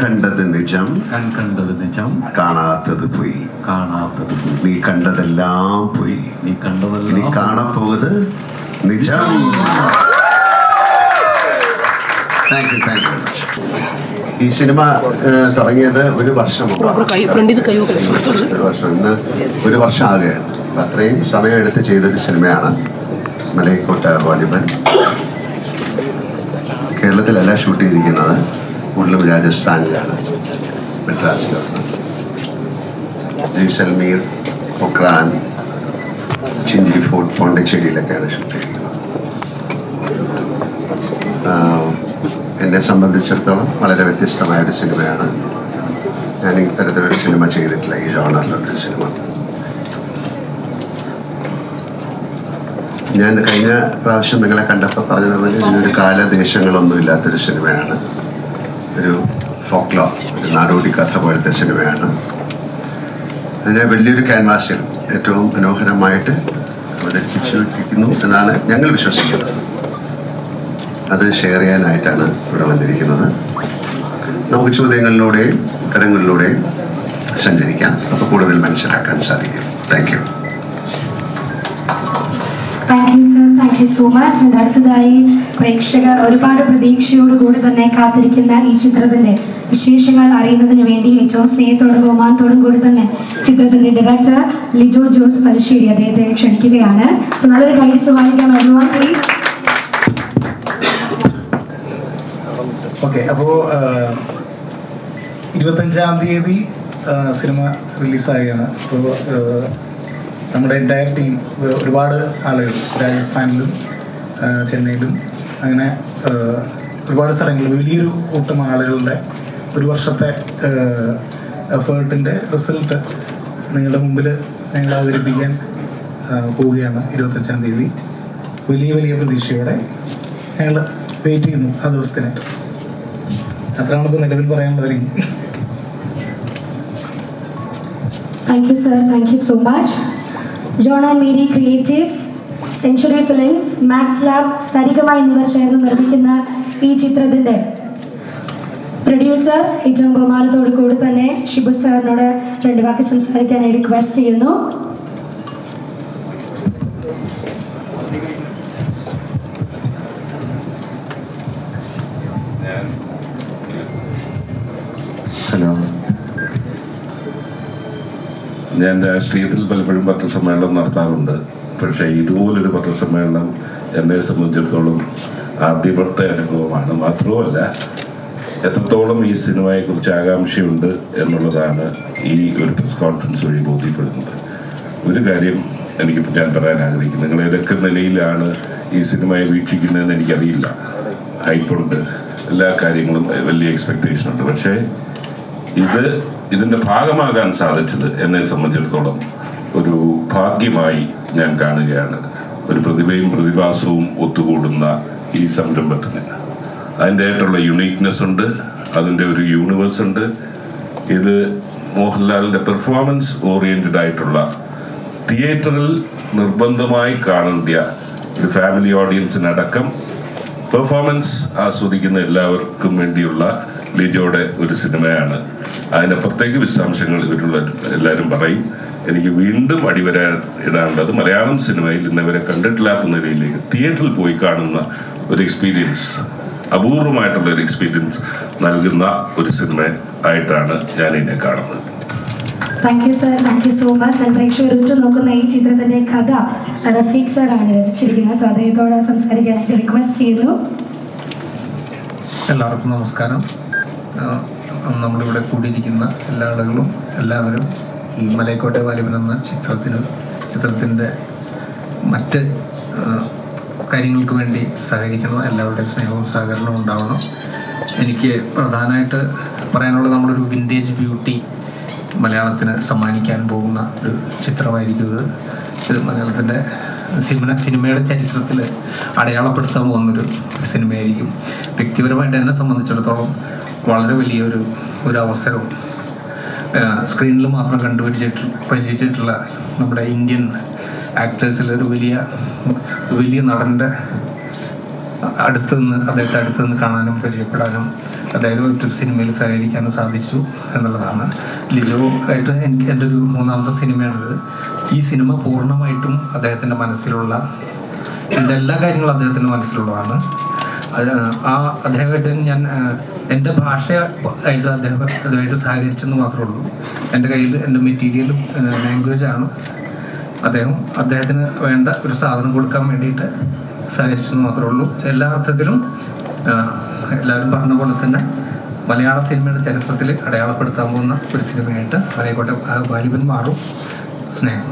കണ്ടത് നിജം, കാണാത്തത് പോയി. നീ കണ്ടതെല്ലാം പോയി, നീ കാണപ്പോകുന്നത് നിജം. Thank you very much. ഈ സിനിമ തുടങ്ങിയത് ഒരു വർഷം ഇന്ന് ഒരു വർഷം ആകുകയാണ്. അത്രയും സമയം എടുത്ത് ചെയ്തൊരു സിനിമയാണ് മലൈക്കോട്ട വാലിബൻ. കേരളത്തിലല്ല ഷൂട്ട് ചെയ്തിരിക്കുന്നത്, കൂടുതലും രാജസ്ഥാനിലാണ്, മദ്രാസിലാണ്. ജയ്സൽമീർ, പൊക്രാൻ, ചിഞ്ചി ഫോർട്ട്, പോണ്ടിച്ചേരിയിലൊക്കെയാണ് ഷൂട്ട് ചെയ്തിരിക്കുന്നത്. എന്നെ സംബന്ധിച്ചിടത്തോളം വളരെ വ്യത്യസ്തമായ ഒരു സിനിമയാണ്. ഞാൻ ഇത്തരത്തിലൊരു സിനിമ ചെയ്തിട്ടില്ല, ഈ ജോണറിലൊരു സിനിമ. ഞാൻ കഴിഞ്ഞ പ്രാവശ്യം നിങ്ങളെ കണ്ടപ്പോൾ പറഞ്ഞതുപോലെ ഇതൊരു കാലദേശങ്ങളൊന്നും ഇല്ലാത്തൊരു സിനിമയാണ്. ഒരു ഫോക്ലോർ, ഒരു നാടോടി കഥ പോലത്തെ സിനിമയാണ്. അതിനെ വലിയൊരു ക്യാൻവാസിൽ ഏറ്റവും മനോഹരമായിട്ട് അവതരിപ്പിച്ചിരിക്കുന്നു എന്നാണ് ഞങ്ങൾ വിശ്വസിക്കുന്നത്. അത് ഷെയർ ചെയ്യാനായിട്ടാണ് ഇവിടെ വന്നിരിക്കുന്നത്. നമുക്ക് ചോദ്യങ്ങളിലൂടെയും ഉത്തരങ്ങളിലൂടെയും സഞ്ചരിക്കാം, അപ്പോൾ കൂടുതൽ മനസ്സിലാക്കാൻ സാധിക്കും. Thank you. Thank you sir, thank you so much. അടുത്തതായി പ്രേക്ഷകർ ഒരുപാട് പ്രതീക്ഷയോടുകൂടി തന്നെ കാത്തിരിക്കുന്ന ഈ ചിത്രത്തിന്റെ വിശേഷങ്ങൾ അറിയുന്നതിന് വേണ്ടി ഏറ്റവും സ്നേഹത്തോടും ബഹുമാനത്തോടും കൂടി തന്നെ ചിത്രത്തിന്റെ ഡയറക്ടർ ലിജോ ജോസ് പലിശ്ശേരി അദ്ദേഹത്തെ ക്ഷണിക്കുകയാണ്. സോ നല്ലൊരു കൈ സമ്മാനിക്കാം everyone please. ഓക്കെ, അപ്പോൾ 25-ാം തീയതി സിനിമ റിലീസാവുകയാണ്. അപ്പോൾ നമ്മുടെ എൻറ്റയർ ടീം, ഒരുപാട് ആളുകൾ രാജസ്ഥാനിലും ചെന്നൈയിലും അങ്ങനെ ഒരുപാട് സ്ഥലങ്ങളിൽ വലിയൊരു കൂട്ടം ആളുകളുടെ ഒരു വർഷത്തെ എഫേർട്ടിൻ്റെ റിസൾട്ട് നിങ്ങളുടെ മുമ്പിൽ ഞങ്ങൾ അവതരിപ്പിക്കാൻ പോവുകയാണ് 25-ാം തീയതി. വലിയ വലിയ പ്രതീക്ഷയോടെ ഞങ്ങൾ വെയിറ്റ് ചെയ്യുന്നു ആ ദിവസത്തിനായിട്ട്. അത്രയാണ് ഇപ്പോൾ നിലവിൽ പറയാനുള്ളത്. Thank you sir, thank you so much. John and Mary Creatives, Century Films, Max Lab, Saregama എന്നിവർ ചേർന്ന് നിർമ്മിക്കുന്ന ഈ ചിത്രത്തിന്റെ പ്രൊഡ്യൂസർ ഏറ്റവും ബഹുമാനത്തോടു കൂടി തന്നെ ഷിബു സാറിനോട് 2 വാക്ക് സംസാരിക്കാനായി റിക്വസ്റ്റ് ചെയ്യുന്നു. ഹലോ. ഞാൻ രാഷ്ട്രീയത്തിൽ പലപ്പോഴും പത്രസമ്മേളനം നടത്താറുണ്ട്. പക്ഷേ ഇതുപോലൊരു പത്രസമ്മേളനം എന്നെ സംബന്ധിച്ചിടത്തോളം ആദ്യത്തെ അനുഭവമാണ്. മാത്രവുമല്ല, എത്രത്തോളം ഈ സിനിമയെക്കുറിച്ച് ആകാംക്ഷയുണ്ട് എന്നുള്ളതാണ് ഈ ഒരു പ്രസ് കോൺഫറൻസ് വഴി ബോധ്യപ്പെടുന്നത്. ഒരു കാര്യം ഞാൻ പറയാൻ ആഗ്രഹിക്കുന്നു. നിങ്ങൾ ഏതൊക്കെ നിലയിലാണ് ഈ സിനിമയെ വീക്ഷിക്കുന്നതെന്ന് എനിക്കറിയില്ല. ഹൈപ്പുണ്ട്, എല്ലാ കാര്യങ്ങളും വലിയ എക്സ്പെക്റ്റേഷനുണ്ട്. പക്ഷേ ഇതിൻ്റെ ഭാഗമാകാൻ സാധിച്ചത് എന്നെ സംബന്ധിച്ചിടത്തോളം ഒരു ഭാഗ്യമായി ഞാൻ കാണുകയാണ്. ഒരു പ്രതിഭയും പ്രതിഭാസവും ഒത്തുകൂടുന്ന ഈ സംരംഭത്തിന് അതിൻ്റെതായിട്ടുള്ള യുണീക്നെസ് ഉണ്ട്, അതിൻ്റെ ഒരു യൂണിവേഴ്സ് ഉണ്ട്. ഇത് മോഹൻലാലിൻ്റെ പെർഫോമൻസ് ഓറിയൻറ്റഡ് ആയിട്ടുള്ള തിയേറ്ററിൽ നിർബന്ധമായി കാണേണ്ട ഒരു ഫാമിലി ഓഡിയൻസിനടക്കം പെർഫോമൻസ് ആസ്വദിക്കുന്ന എല്ലാവർക്കും വേണ്ടിയുള്ള ലിജോയുടെ ഒരു സിനിമയാണ്. അതിനപ്പുറത്തേക്ക് വിശദാംശങ്ങൾ ഇവരുള്ള എല്ലാവരും പറയും. എനിക്ക് വീണ്ടും ഇടാനുള്ളത് മലയാളം സിനിമയിൽ ഇന്നവരെ കണ്ടിട്ടില്ലാത്ത നിലയിലേക്ക് തിയേറ്ററിൽ പോയി കാണുന്ന ഒരു എക്സ്പീരിയൻസ്, അപൂർവമായിട്ടുള്ള ഒരു എക്സ്പീരിയൻസ് നൽകുന്ന ഒരു സിനിമ ആയിട്ടാണ് ഞാൻ ഇതിനെ കാണുന്നത്. Thank you sir, thank you so much. പ്രേക്ഷകർ ഉറ്റുനോക്കുന്ന ഈ ചിത്രത്തിന്റെ കഥ റഫീഖ് സാറാണ് രചിച്ചിരിക്കുന്നത്. സോ അദ്ദേഹത്തോട് സംസാരിക്കാനായിട്ട് റിക്വസ്റ്റ് ചെയ്യുന്നു. എല്ലാവർക്കും നമസ്കാരം. നമ്മളിവിടെ കൂടിയിരിക്കുന്ന എല്ലാ ആളുകളും എല്ലാവരും ഈ മലൈക്കോട്ടെ വാലിബൻ എന്ന ചിത്രത്തിൻ്റെ മറ്റ് കാര്യങ്ങൾക്ക് വേണ്ടി സഹകരിക്കണം. എല്ലാവരുടെയും സ്നേഹവും സഹകരണവും ഉണ്ടാവണം. എനിക്ക് പ്രധാനമായിട്ട് പറയാനുള്ളത്, നമ്മളൊരു വിൻറ്റേജ് ബ്യൂട്ടി മലയാളത്തിന് സമ്മാനിക്കാൻ പോകുന്ന ഒരു ചിത്രമായിരിക്കും ഇത്. മലയാളത്തിൻ്റെ സിനിമയുടെ ചരിത്രത്തിൽ അടയാളപ്പെടുത്താൻ പോകുന്നൊരു സിനിമയായിരിക്കും. വ്യക്തിപരമായിട്ട് എന്നെ സംബന്ധിച്ചിടത്തോളം വളരെ വലിയൊരു അവസരവും സ്ക്രീനിൽ മാത്രം പരിചയിച്ചിട്ടുള്ള നമ്മുടെ ഇന്ത്യൻ ആക്ടേഴ്സിൽ ഒരു വലിയ നടൻ്റെ അദ്ദേഹത്തെ അടുത്ത് നിന്ന് കാണാനും പരിചയപ്പെടാനും അതായത് മറ്റൊരു സിനിമയിൽ സഹകരിക്കാനും സാധിച്ചു എന്നുള്ളതാണ്. ലിജോ ആയിട്ട് എനിക്ക് എൻ്റെ ഒരു മൂന്നാമത്തെ സിനിമയാണിത്. ഈ സിനിമ പൂർണ്ണമായിട്ടും അദ്ദേഹത്തിൻ്റെ മനസ്സിലുള്ള എൻ്റെ എല്ലാ കാര്യങ്ങളും അദ്ദേഹത്തിൻ്റെ മനസ്സിലുള്ളതാണ്. അദ്ദേഹമായിട്ട് ഞാൻ എൻ്റെ ഭാഷ ആയിട്ട് അതുമായിട്ട് സഹകരിച്ചെന്ന് മാത്രമേ ഉള്ളൂ. എൻ്റെ കയ്യിൽ എൻ്റെ മെറ്റീരിയലും ലാംഗ്വേജാണ്. അദ്ദേഹത്തിന് വേണ്ട ഒരു സാധനം കൊടുക്കാൻ വേണ്ടിയിട്ട് സഹകരിച്ചെന്ന് മാത്രമേ ഉള്ളൂ. എല്ലാ അർത്ഥത്തിലും എല്ലാവരും പറഞ്ഞ പോലെ തന്നെ മലയാള സിനിമയുടെ ചരിത്രത്തിൽ അടയാളപ്പെടുത്താൻ പോകുന്ന ഒരു സിനിമയായിട്ട് മലയക്കോട്ടെ വാലിബൻ മാറും. സ്നേഹം.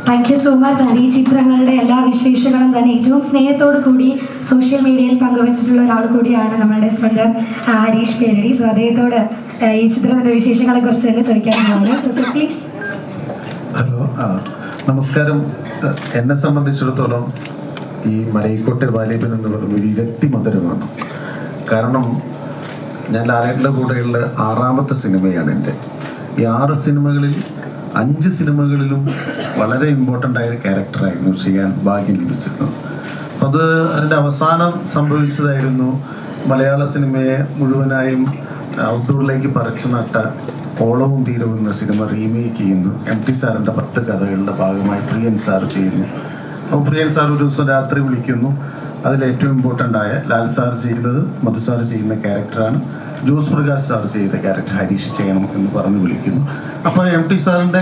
Thank you so much. And ഈ ചിത്രങ്ങളുടെ എല്ലാ വിശേഷങ്ങളും തന്നെ ഏറ്റവും സ്നേഹത്തോടു കൂടി സോഷ്യൽ മീഡിയയിൽ പങ്കുവച്ചിട്ടുള്ള ഒരാൾ കൂടിയാണ് നമ്മളുടെ സ്വന്തം ഹരീഷ് പേരടി. സോ അദ്ദേഹത്തോട് ഈ ചിത്രത്തിൻ്റെ വിശേഷങ്ങളെ കുറിച്ച് തന്നെ ചോദിക്കാവുന്നതാണ്. So please. ഹലോ, നമസ്കാരം. എന്നെ സംബന്ധിച്ചിടത്തോളം ഈ മലയക്കോട്ടെ വാലിബൻ എന്ന് പറയുന്നത് ഒരു ഇരട്ടി മധുരമാണ്. കാരണം ഞാൻ ലാലേട്ടൻ്റെ കൂടെയുള്ള 6ാമത്തെ സിനിമയാണ് എൻ്റെ. ഈ 6 സിനിമകളിൽ 5 സിനിമകളിലും വളരെ ഇമ്പോർട്ടൻ്റ് ആയ ക്യാരക്ടറായിരുന്നു ചെയ്യാൻ ഭാഗ്യം ലഭിച്ചിരുന്നു. അപ്പോൾ അതിൻ്റെ അവസാനം സംഭവിച്ചതായിരുന്നു മലയാള സിനിമയെ മുഴുവനായും ഔട്ട്ഡോറിലേക്ക് പറിച്ചു നട്ട ഓളവും തീരവും എന്ന സിനിമ റീമേക്ക് ചെയ്യുന്നു. MT സാറിൻ്റെ 10 കഥകളുടെ ഭാഗമായി പ്രിയൻ സാർ ചെയ്യുന്നു. അപ്പോൾ പ്രിയൻ സാർ ഒരു ദിവസം രാത്രി വിളിക്കുന്നു. അതിലേറ്റവും ഇമ്പോർട്ടൻ്റ് ആയ ലാൽ സാർ ചെയ്യുന്നത് മധു സാർ ചെയ്യുന്ന ക്യാരക്ടറാണ്. ജോസ് പ്രകാശ് സാർ ചെയ്ത ക്യാരക്ടർ ഹരീഷ് ചെയ്യണം എന്ന് പറഞ്ഞ് വിളിക്കുന്നു. അപ്പോൾ MT സാറിൻ്റെ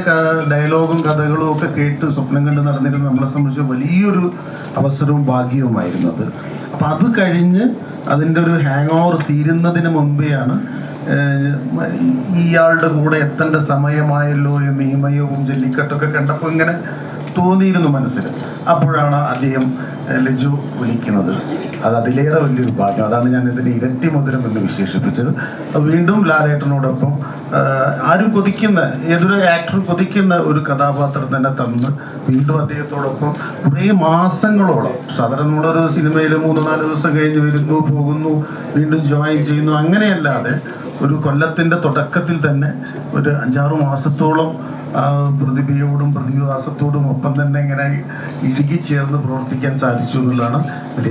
ഡയലോഗും കഥകളും ഒക്കെ കേട്ട് സ്വപ്നം കണ്ട് നടന്നിരുന്ന നമ്മളെ സംബന്ധിച്ച് വലിയൊരു അവസരവും ഭാഗ്യവുമായിരുന്നു അത്. അപ്പം അത് കഴിഞ്ഞ് അതിൻ്റെ ഒരു ഹാങ് ഓവർ തീരുന്നതിന് മുമ്പെയാണ് ഇയാളുടെ കൂടെ എത്തേണ്ട സമയമായല്ലോ എന്ന് നിയമയവും ജല്ലിക്കെട്ടൊക്കെ കണ്ടപ്പോൾ ഇങ്ങനെ തോന്നിയിരുന്നു മനസ്സിൽ. അപ്പോഴാണ് അദ്ദേഹം ലിജു വിളിക്കുന്നത്. അത് അതിലേറെ വലിയൊരു ഭാഗ്യം. അതാണ് ഞാൻ ഇതിന് ഇരട്ടി മധുരം എന്ന് വിശേഷിപ്പിച്ചത്. വീണ്ടും ലാലേട്ടനോടൊപ്പം ആരും കൊതിക്കുന്ന, ഏതൊരു ആക്ടർ കൊതിക്കുന്ന ഒരു കഥാപാത്രം തന്നെ തന്ന് വീണ്ടും അദ്ദേഹത്തോടൊപ്പം കുറേ മാസങ്ങളോളം, സാധാരണ നമ്മളൊരു സിനിമയിൽ 3-4 ദിവസം കഴിഞ്ഞ് വരുന്നു, പോകുന്നു, വീണ്ടും ജോയിൻ ചെയ്യുന്നു, അങ്ങനെയല്ലാതെ ഒരു കൊല്ലത്തിൻ്റെ തുടക്കത്തിൽ തന്നെ ഒരു 5-6 മാസത്തോളം പ്രതിഭയോടും പ്രതിഭാസത്തോടും ഒപ്പം തന്നെ ഇങ്ങനെ ഇടുക്കി ചേർന്ന് പ്രവർത്തിക്കാൻ സാധിച്ചു എന്നുള്ളതാണ്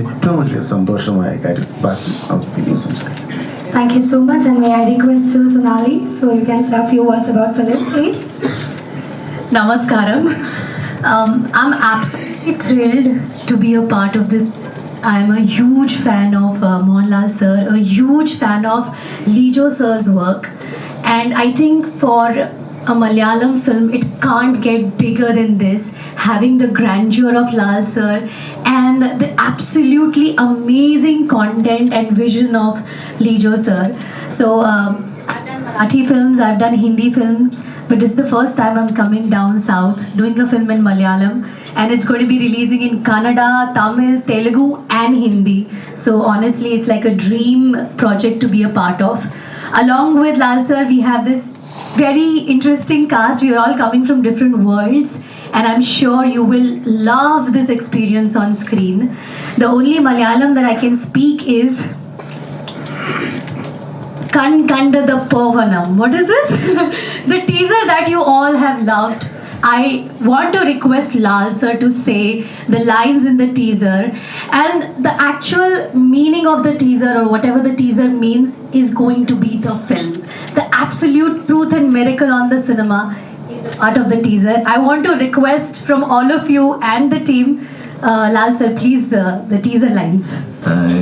ഏറ്റവും വലിയ സന്തോഷമായ കാര്യം. ബാക്കി നമുക്ക് സംസാരിക്കാം. Thank you so much, and may I request to Sonali, so you can say a few words about Philip, please. Namaskaram. I'm absolutely thrilled to be a part of this. I'm a huge fan of Mohanlal sir, a huge fan of Lijo sir's work, and I think for a Malayalam film, it can't get bigger than this, having the grandeur of Lal sir and the absolutely amazing content and vision of Lijo sir. So I've done Marathi films, I've done Hindi films, but this is the first time I'm coming down south doing a film in Malayalam, and it's going to be releasing in Kannada, Tamil, Telugu and Hindi. So honestly, it's like a dream project to be a part of. Along with Lal sir, we have this very interesting cast. We are all coming from different worlds, and I'm sure you will love this experience on screen. The only Malayalam that I can speak is Kan Kanda the Pavanam. What is this? The teaser that you all have loved. I want to request Lal sir to say the lines in the teaser, and the actual meaning of the teaser, or whatever the teaser means, is going to be the film. The absolute truth and miracle on the cinema is a part of the teaser. I want to request from all of you and the team, Lal sir, please, the teaser lines.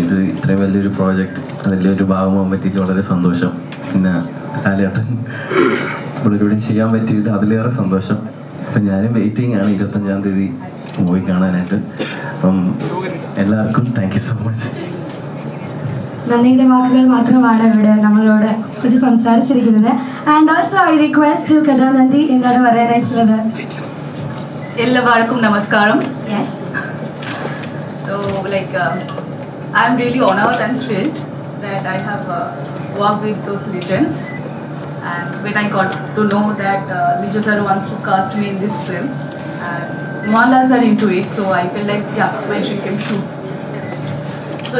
ഇത് ഇത്രയും വലിയൊരു project, അതിൻ്റെ ഒരു ഭാഗമാകാൻ പറ്റിയിട്ട് വളരെ സന്തോഷം. പിന്നെ ലാലേട്ടൻ ഇവിടെ ചെയ്യാൻ പറ്റിയത് അതിലേറെ സന്തോഷം. അപ്പം ഞാനും വെയിറ്റിംഗ് ആണ് 25-ാം തീയതി മൂവി കാണാനായിട്ട്. അപ്പം എല്ലാവർക്കും താങ്ക് യു സോ മച്ച്. നന്ദിയുടെ വാക്കുകൾ മാത്രമാണ് ഇവിടെ നമ്മളോട് കുറിച്ച് സംസാരിച്ചിരിക്കുന്നത്. And also I request to കഥാനന്ദി എന്താണ് പറയാനായിട്ടുള്ളത്? എല്ലാവർക്കും നമസ്കാരം. Yes. So I'm really honored and thrilled that I have worked with those legends. And when I got to know that Lijo sir wants to cast me in this film, and Mohanlal are into it, so I feel like my dream came true. So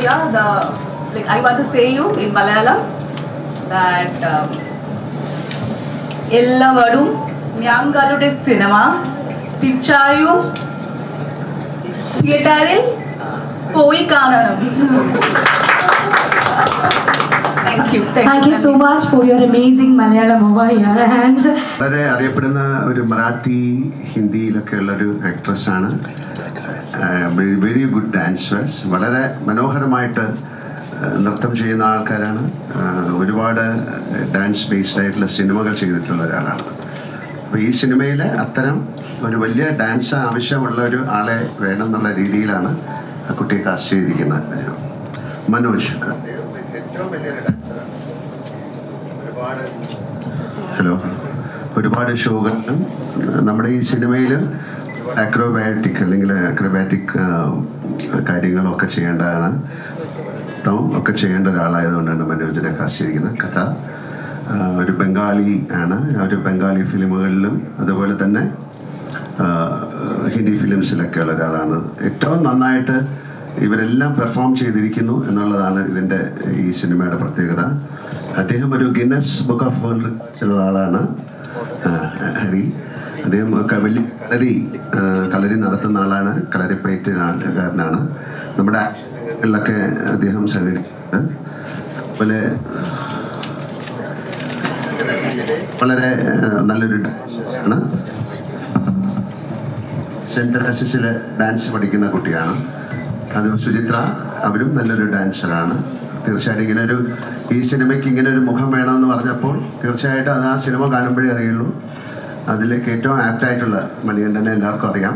I want to say you in Malayalam that എല്ലാവരും ഞങ്ങളുടെ cinema തീർച്ചയായും തിയേറ്ററിൽ പോയി കാണണം. Thank you. Thank you so much for your amazing Malayalam over here. And വളരെ അറിയപ്പെടുന്ന ഒരു മറാത്തി ഹിന്ദിയിലൊക്കെയുള്ള ഒരു ആക്ട്രസ്സാണ്. വെരി ഗുഡ് ഡാൻസേഴ്സ്, വളരെ മനോഹരമായിട്ട് നൃത്തം ചെയ്യുന്ന ആൾക്കാരാണ്. ഒരുപാട് ഡാൻസ് ബേസ്ഡ് ആയിട്ടുള്ള സിനിമകൾ ചെയ്തിട്ടുള്ള ഒരാളാണ്. അപ്പോൾ ഈ സിനിമയിൽ അത്തരം ഒരു വലിയ ഡാൻസ് ആവശ്യമുള്ള ഒരു ആളെ വേണം എന്നുള്ള രീതിയിലാണ് ആ കുട്ടിയെ കാസ്റ്റ് ചെയ്തിരിക്കുന്നത്. മനോജ് ഏറ്റവും വലിയൊരു ഡാൻസറാണ്. ഒരുപാട് ഷോകളിലും നമ്മുടെ ഈ സിനിമയിൽ അക്രോബാറ്റിക് കാര്യങ്ങളൊക്കെ ചെയ്യേണ്ടതാണ്. ഒക്കെ ചെയ്യേണ്ട ഒരാളായതുകൊണ്ടാണ് മനോജിനെ കാസ്റ്റ് ചെയ്തിരിക്കുന്നത്. കഥ ഒരു ബംഗാളി ആണ്. ഒരു ബംഗാളി ഫിലിമുകളിലും അതുപോലെ തന്നെ ഹിന്ദി ഫിലിംസിലൊക്കെ ഉള്ള ഒരാളാണ്. ഏറ്റവും നന്നായിട്ട് ഇവരെല്ലാം പെർഫോം ചെയ്തിരിക്കുന്നു എന്നുള്ളതാണ് ഇതിൻ്റെ ഈ സിനിമയുടെ പ്രത്യേകത. അദ്ദേഹം ഒരു ഗിന്നസ് ബുക്ക് ഓഫ് വേൾഡ് റിക്കാർഡ്സിലുള്ള ആളാണ് ഹരി. അദ്ദേഹം വലിയ കളരി നടത്തുന്ന ആളാണ്. കളരിപ്പയറ്റുകാരനാണ്. നമ്മുടെ ആക്ടറിലൊക്കെ അദ്ദേഹം സഹകരിക്കുന്നുണ്ട്. അതുപോലെ വളരെ നല്ലൊരു ഡാൻസറാണ്. സെൻറ്റ് തെരേസസിൽ ഡാൻസ് പഠിക്കുന്ന കുട്ടിയാണ്. അത് സുചിത്ര, അവരും നല്ലൊരു ഡാൻസറാണ്. തീർച്ചയായിട്ടും ഈ സിനിമയ്ക്ക് ഇങ്ങനെ ഒരു മുഖം വേണമെന്ന് പറഞ്ഞപ്പോൾ തീർച്ചയായിട്ടും അത് ആ സിനിമ കാണുമ്പോഴേ അറിയുള്ളൂ. അതിലേക്ക് ഏറ്റവും ആപ്റ്റായിട്ടുള്ള മണികണ്ഠനെ എല്ലാവർക്കും അറിയാം.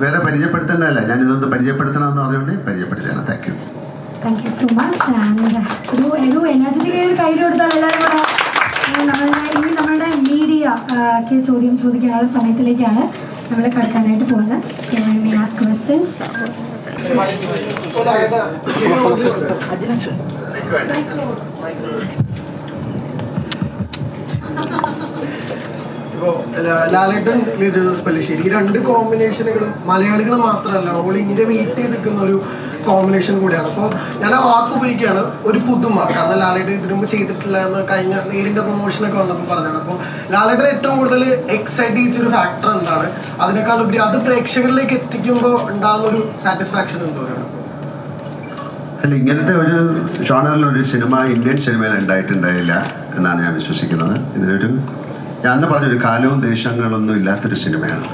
വേറെ പരിചയപ്പെടുത്തേണ്ടതല്ല, ഞാനിതൊന്ന് പരിചയപ്പെടുത്തണമെന്ന് പറഞ്ഞുകൊണ്ട് പരിചയപ്പെടുത്തുകയാണ്. Thank you so much. And ഒരു എനർജറ്റിക് ഒരു കൈ കൊടുത്താൽ എല്ലാവരും കൂടെ ഇനി നമ്മളുടെ മീഡിയ ചോദ്യം ചോദിക്കാനുള്ള സമയത്തിലേക്കാണ് നമ്മൾ കടക്കാനായിട്ട് പോകുന്നത്. So I may ask questions. ഇപ്പോൾ ലാലേട്ടൻ ലിജോസ് പല്ലിശ്ശേരി ഈ രണ്ട് കോമ്പിനേഷനുകളും മലയാളികൾ മാത്രമല്ല ഓൾ ഇന്ത്യ വെയിറ്റ് ചെയ്ത് നിൽക്കുന്ന ഒരു കോമ്പിനേഷൻ കൂടിയാണ്. അപ്പോൾ ഞാൻ ആ വാക്ക് ഉപയോഗിക്കുകയാണ്, ഒരു പുതുമ. കാരണം ലാലേട്ടൻ ഇതിനു മുമ്പ് ചെയ്തിട്ടില്ല എന്ന് കഴിഞ്ഞ നേരിൻ്റെ പ്രൊമോഷനൊക്കെ വന്നപ്പോൾ പറഞ്ഞാണ്. അപ്പോൾ ലാലേട്ടൻ ഏറ്റവും കൂടുതൽ എക്സൈറ്റ് ചെയ്യിച്ചൊരു ഫാക്ടർ എന്താണ്? അതിനേക്കാൾ ഉപരി അത് പ്രേക്ഷകരിലേക്ക് എത്തിക്കുമ്പോൾ ഉണ്ടാകുന്നൊരു സാറ്റിസ്ഫാക്ഷൻ എന്തോരാണ്? അല്ല, ഇങ്ങനത്തെ ഒരു ജോണറിലൊരു സിനിമ ഇന്ത്യൻ സിനിമയിൽ ഉണ്ടായിട്ടുണ്ടായില്ല എന്നാണ് ഞാൻ വിശ്വസിക്കുന്നത്. ഇതിനൊരു ഞാൻ അന്ന് പറഞ്ഞൊരു കാലവും ദേശങ്ങളൊന്നും ഇല്ലാത്തൊരു സിനിമയാണ്.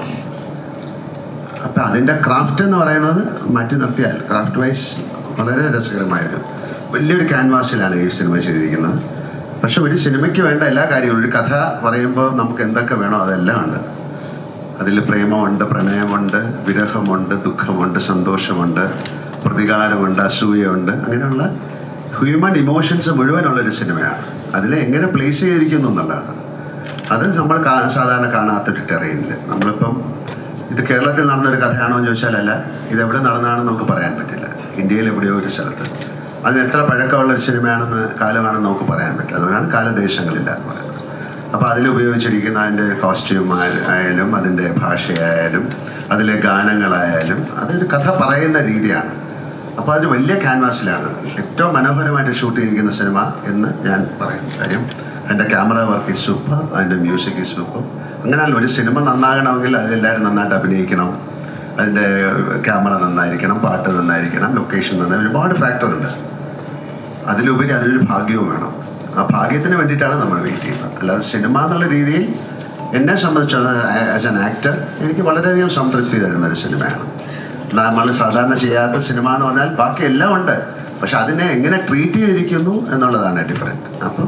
അപ്പം അതിൻ്റെ ക്രാഫ്റ്റ് എന്ന് പറയുന്നത് മാറ്റി നിർത്തിയാൽ ക്രാഫ്റ്റ് വൈസ് വളരെ രസകരമായൊരു വലിയൊരു ക്യാൻവാസിലാണ് ഈ സിനിമ ചെയ്തിരിക്കുന്നത്. പക്ഷെ ഒരു സിനിമയ്ക്ക് വേണ്ട എല്ലാ കാര്യങ്ങളും, ഒരു കഥ പറയുമ്പോൾ നമുക്ക് എന്തൊക്കെ വേണോ അതെല്ലാം ഉണ്ട്. അതിൽ പ്രേമമുണ്ട്, പ്രണയമുണ്ട്, വിരഹമുണ്ട്, ദുഃഖമുണ്ട്, സന്തോഷമുണ്ട്, പ്രതികാരമുണ്ട്, അസൂയുണ്ട്. അങ്ങനെയുള്ള ഹ്യൂമൻ ഇമോഷൻസ് മുഴുവനുള്ളൊരു സിനിമയാണ്. അതിൽ എങ്ങനെ പ്ലേസ് ചെയ്തിരിക്കുന്നു എന്നുള്ളതാണ്. അത് നമ്മൾ സാധാരണ കാണാത്തൊരു ടെറൈനിൽ നമ്മളിപ്പം ഇത് കേരളത്തിൽ നടന്നൊരു കഥയാണോ എന്ന് ചോദിച്ചാൽ അല്ല, ഇതെവിടെ നടന്നതാണെന്ന് നമുക്ക് പറയാൻ പറ്റില്ല. ഇന്ത്യയിൽ എവിടെയോ ഒരു സ്ഥലത്ത് അതിന് എത്ര പഴക്കമുള്ള ഒരു സിനിമയാണെന്ന് കാലമാണെന്ന് നമുക്ക് പറയാൻ പറ്റില്ല. അതുകൊണ്ടാണ് കാലദേശങ്ങളില്ല എന്ന് പറയുന്നത്. അപ്പോൾ അതിലുപയോഗിച്ചിരിക്കുന്ന അതിൻ്റെ കോസ്റ്റ്യൂം ആയാലും അതിൻ്റെ ഭാഷയായാലും അതിലെ ഗാനങ്ങളായാലും അതൊരു കഥ പറയുന്ന രീതിയാണ്. അപ്പോൾ അത് വലിയ ക്യാൻവാസിലാണ് ഏറ്റവും മനോഹരമായിട്ട് ഷൂട്ട് ചെയ്തിരിക്കുന്ന സിനിമ എന്ന് ഞാൻ പറയുന്നു. കാര്യം അതിൻ്റെ ക്യാമറ വർക്ക് ഈസ് സൂപ്പർ, അതിൻ്റെ മ്യൂസിക് ഈസ് സൂപ്പർ. അങ്ങനെയല്ല, ഒരു സിനിമ നന്നാകണമെങ്കിൽ അതിലെല്ലാവരും നന്നായിട്ട് അഭിനയിക്കണം, അതിൻ്റെ ക്യാമറ നന്നായിരിക്കണം, പാട്ട് നന്നായിരിക്കണം, ലൊക്കേഷൻ നന്നായി, ഒരുപാട് ഫാക്ടറുണ്ട്. അതിലുപരി അതിനൊരു ഭാഗ്യവും വേണം. ആ ഭാഗ്യത്തിന് വേണ്ടിയിട്ടാണ് നമ്മൾ വെയിറ്റ് ചെയ്യുന്നത്. അല്ലാതെ സിനിമ എന്നുള്ള രീതിയിൽ എന്നെ സംബന്ധിച്ചുള്ള ആസ് ആൻ ആക്ടർ എനിക്ക് വളരെയധികം സംതൃപ്തി തരുന്ന ഒരു സിനിമയാണ്. നമ്മൾ സാധാരണ ചെയ്യാത്ത സിനിമ എന്ന് പറഞ്ഞാൽ ബാക്കി എല്ലാം ഉണ്ട്, പക്ഷെ അതിനെ എങ്ങനെ ട്രീറ്റ് ചെയ്തിരിക്കുന്നു എന്നുള്ളതാണ് ഡിഫറെൻറ്റ്. അപ്പം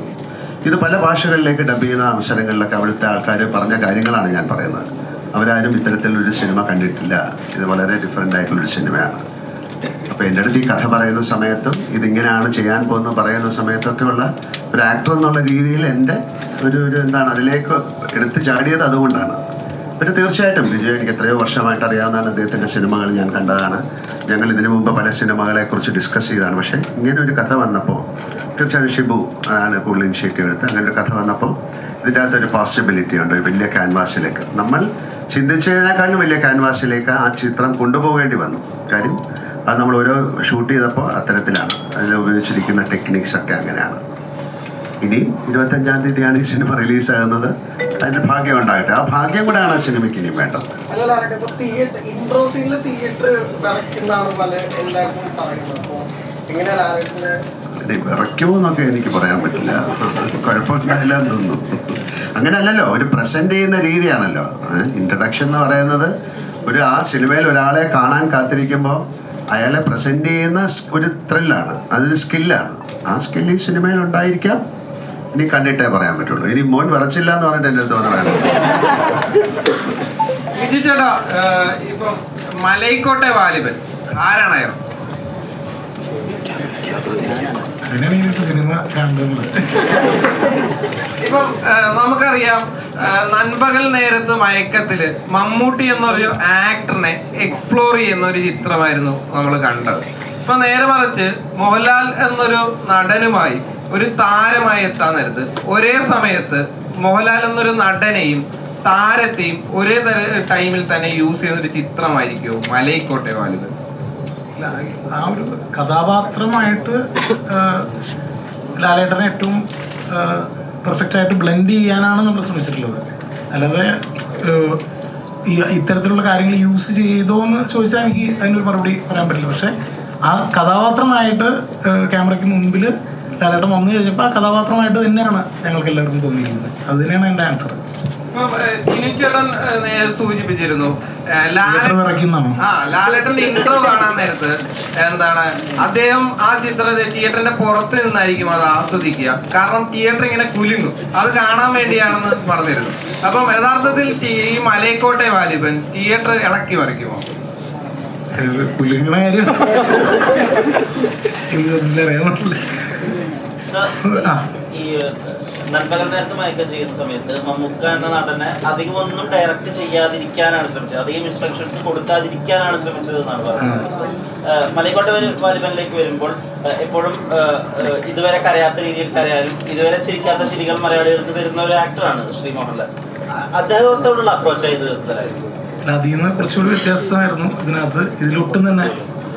ഇത് പല ഭാഷകളിലേക്ക് ഡബ് ചെയ്യുന്ന അവസരങ്ങളിലൊക്കെ അവിടുത്തെ ആൾക്കാർ പറഞ്ഞ കാര്യങ്ങളാണ് ഞാൻ പറയുന്നത്. അവരാരും ഇത്തരത്തിലൊരു സിനിമ കണ്ടിട്ടില്ല, ഇത് വളരെ ഡിഫറെൻ്റ് ആയിട്ടുള്ളൊരു സിനിമയാണ്. അപ്പോൾ എൻ്റെ അടുത്ത് ഈ കഥ പറയുന്ന സമയത്തും ഇതിങ്ങനെയാണ് ചെയ്യാൻ പോകുന്നത് പറയുന്ന സമയത്തൊക്കെ ഉള്ള ഒരു ആക്ടർ എന്നുള്ള രീതിയിൽ എൻ്റെ ഒരു എന്താണ് അതിലേക്ക് എടുത്തു ചാടിയത് അതുകൊണ്ടാണ്. പിന്നെ തീർച്ചയായിട്ടും വിജയ് എനിക്ക് എത്രയോ വർഷമായിട്ട് അറിയാവുന്നതാണ്. അദ്ദേഹത്തിൻ്റെ സിനിമകൾ ഞാൻ കണ്ടതാണ്. ഞങ്ങൾ ഇതിനു മുമ്പ് പല സിനിമകളെക്കുറിച്ച് ഡിസ്കസ് ചെയ്തതാണ്. പക്ഷേ ഇങ്ങനെ ഒരു കഥ വന്നപ്പോൾ തീർച്ചയായും ഷിബു അതാണ് കൂടുതൽ ഇനിഷ്യേറ്റീവ് എടുത്ത് അങ്ങനെ ഒരു കഥ വന്നപ്പോൾ ഇതിൻ്റെ അകത്തൊരു പോസിബിലിറ്റി ഉണ്ട്. ഒരു വലിയ ക്യാൻവാസിലേക്ക് നമ്മൾ ചിന്തിച്ചതിനേക്കാളും വലിയ ക്യാൻവാസിലേക്ക് ആ ചിത്രം കൊണ്ടുപോകേണ്ടി വന്നു. കാര്യം അത് നമ്മൾ ഓരോ ഷൂട്ട് ചെയ്തപ്പോൾ അത്തരത്തിലാണ് അതിൽ ഉപയോഗിച്ചിരിക്കുന്ന ടെക്നിക്സൊക്കെ അങ്ങനെയാണ്. ഇനി 25-ാം തീയതിയാണ് ഈ സിനിമ റിലീസാകുന്നത്. അതിന് ഭാഗ്യം ഉണ്ടാകട്ടെ. ആ ഭാഗ്യം കൂടെയാണ് ആ സിനിമയ്ക്ക് ഇനി വേണ്ടത്. ഇനി വിറയ്ക്കുമോ എന്നൊക്കെ എനിക്ക് പറയാൻ പറ്റില്ല, കുഴപ്പമില്ല എന്ന് തോന്നുന്നു. അങ്ങനെയല്ലല്ലോ, ഒരു പ്രസൻറ്റ് ചെയ്യുന്ന രീതിയാണല്ലോ. ഇൻട്രഡക്ഷൻ എന്ന് പറയുന്നത് ആ സിനിമയിൽ ഒരാളെ കാണാൻ കാത്തിരിക്കുമ്പോൾ അയാളെ പ്രസൻറ്റ് ചെയ്യുന്ന ഒരു ത്രില്ലാണ്, അതൊരു സ്കില്ലാണ്. ആ സ്കില്ല് ഈ സിനിമയിൽ ഉണ്ടായിരിക്കാം. ഇനി കണ്ടിട്ടേ പറയാൻ പറ്റുള്ളൂ. ഇനി മോൻ വിറച്ചില്ല എന്ന് പറഞ്ഞിട്ട് എൻ്റെ അടുത്ത് വന്ന് വേണം. വിജി ചേട്ടാ, ഇപ്പം മലൈക്കോട്ടെ വാലിബൻ ആരാണ് അയാൾ? അതിനാണ് ഈ സിനിമ കാണുന്നത്. ഇപ്പം നമുക്കറിയാം, നൻപകൽ നേരത്ത് മയക്കത്തില് മമ്മൂട്ടി എന്നൊരു ആക്ടറിനെ എക്സ്പ്ലോർ ചെയ്യുന്ന ഒരു ചിത്രമായിരുന്നു നമ്മൾ കണ്ടത്. ഇപ്പൊ നേരെ മറിച്ച് മോഹൻലാൽ എന്നൊരു നടനുമായി ഒരു താരമായി എത്താൻ നേരത്ത് ഒരേ സമയത്ത് മോഹൻലാൽ എന്നൊരു നടനെയും താരത്തെയും ഒരേ ടൈമിൽ തന്നെ യൂസ് ചെയ്യുന്ന ഒരു ചിത്രമായിരിക്കുമോ മലൈക്കോട്ടെ വാലിബൻ? ആ ഒരു കഥാപാത്രമായിട്ട് ലാലേട്ടനെ ഏറ്റവും പെർഫെക്റ്റ് ആയിട്ട് ബ്ലെൻഡ് ചെയ്യാനാണ് നമ്മൾ ശ്രമിച്ചിട്ടുള്ളത്. അല്ലാതെ ഇത്തരത്തിലുള്ള കാര്യങ്ങൾ യൂസ് ചെയ്തോ എന്ന് ചോദിച്ചാൽ എനിക്ക് അതിനൊരു മറുപടി പറയാൻ പറ്റില്ല. പക്ഷെ ആ കഥാപാത്രമായിട്ട് ക്യാമറയ്ക്ക് മുൻപിൽ ലാലേട്ടൻ വന്നു കഴിഞ്ഞപ്പോൾ ആ കഥാപാത്രമായിട്ട് തന്നെയാണ് ഞങ്ങൾക്ക് എല്ലാവർക്കും തോന്നിയിരിക്കുന്നത്. അത് തന്നെയാണ് എൻ്റെ ആൻസർ. ചേട്ടൻ സൂചിപ്പിച്ചിരുന്നു ലാലേട്ടന്റെ ഇൻട്രോ കാണാൻ നേരത്ത് എന്താണ് അദ്ദേഹം ആ ചിത്രത്തെ തിയേറ്ററിന്റെ പുറത്ത് നിന്നായിരിക്കും അത് ആസ്വദിക്കുക. കാരണം തിയേറ്റർ ഇങ്ങനെ കുലുങ്ങും, അത് കാണാൻ വേണ്ടിയാണെന്ന് പറഞ്ഞിരുന്നു. അപ്പം യഥാർത്ഥത്തിൽ ഈ മലൈക്കോട്ടെ വാലിബൻ തിയേറ്റർ ഇളക്കി മറിക്കുമോ? കുലുങ്ങുന്ന കാര്യം ഈ നൻപകൽ നേരത്ത് മയക്കം ചെയ്യുന്ന സമയത്ത് മമ്മൂക്ക എന്ന നടനെ അധികം ഒന്നും ഡയറക്റ്റ് ചെയ്യാതിരിക്കാനാണ് ശ്രമിച്ചത്, അധികം ഇൻസ്ട്രക്ഷൻസ് കൊടുക്കാതിരിക്കാനാണ് ശ്രമിച്ചത് എന്നാണ് പറയുന്നത്. മലൈക്കോട്ടെ വാലിബനിലേക്ക് വരുമ്പോൾ എപ്പോഴും ഇതുവരെ കരയാത്ത രീതിയിൽ കരയാനും ഇതുവരെ ചിരിക്കാത്ത ചിരികൾ മലയാളികൾക്ക് തരുന്ന ഒരു ആക്ടറാണ് ശ്രീ മോഹൻലാൽ. അദ്ദേഹത്തോടുള്ള അപ്രോച്ച് ഇത് തരായിരുന്നു. അതിൽ നിന്ന് കുറച്ചുകൂടി വ്യത്യാസമായിരുന്നു ഇതിനകത്ത്. ഇതിലൊട്ടും തന്നെ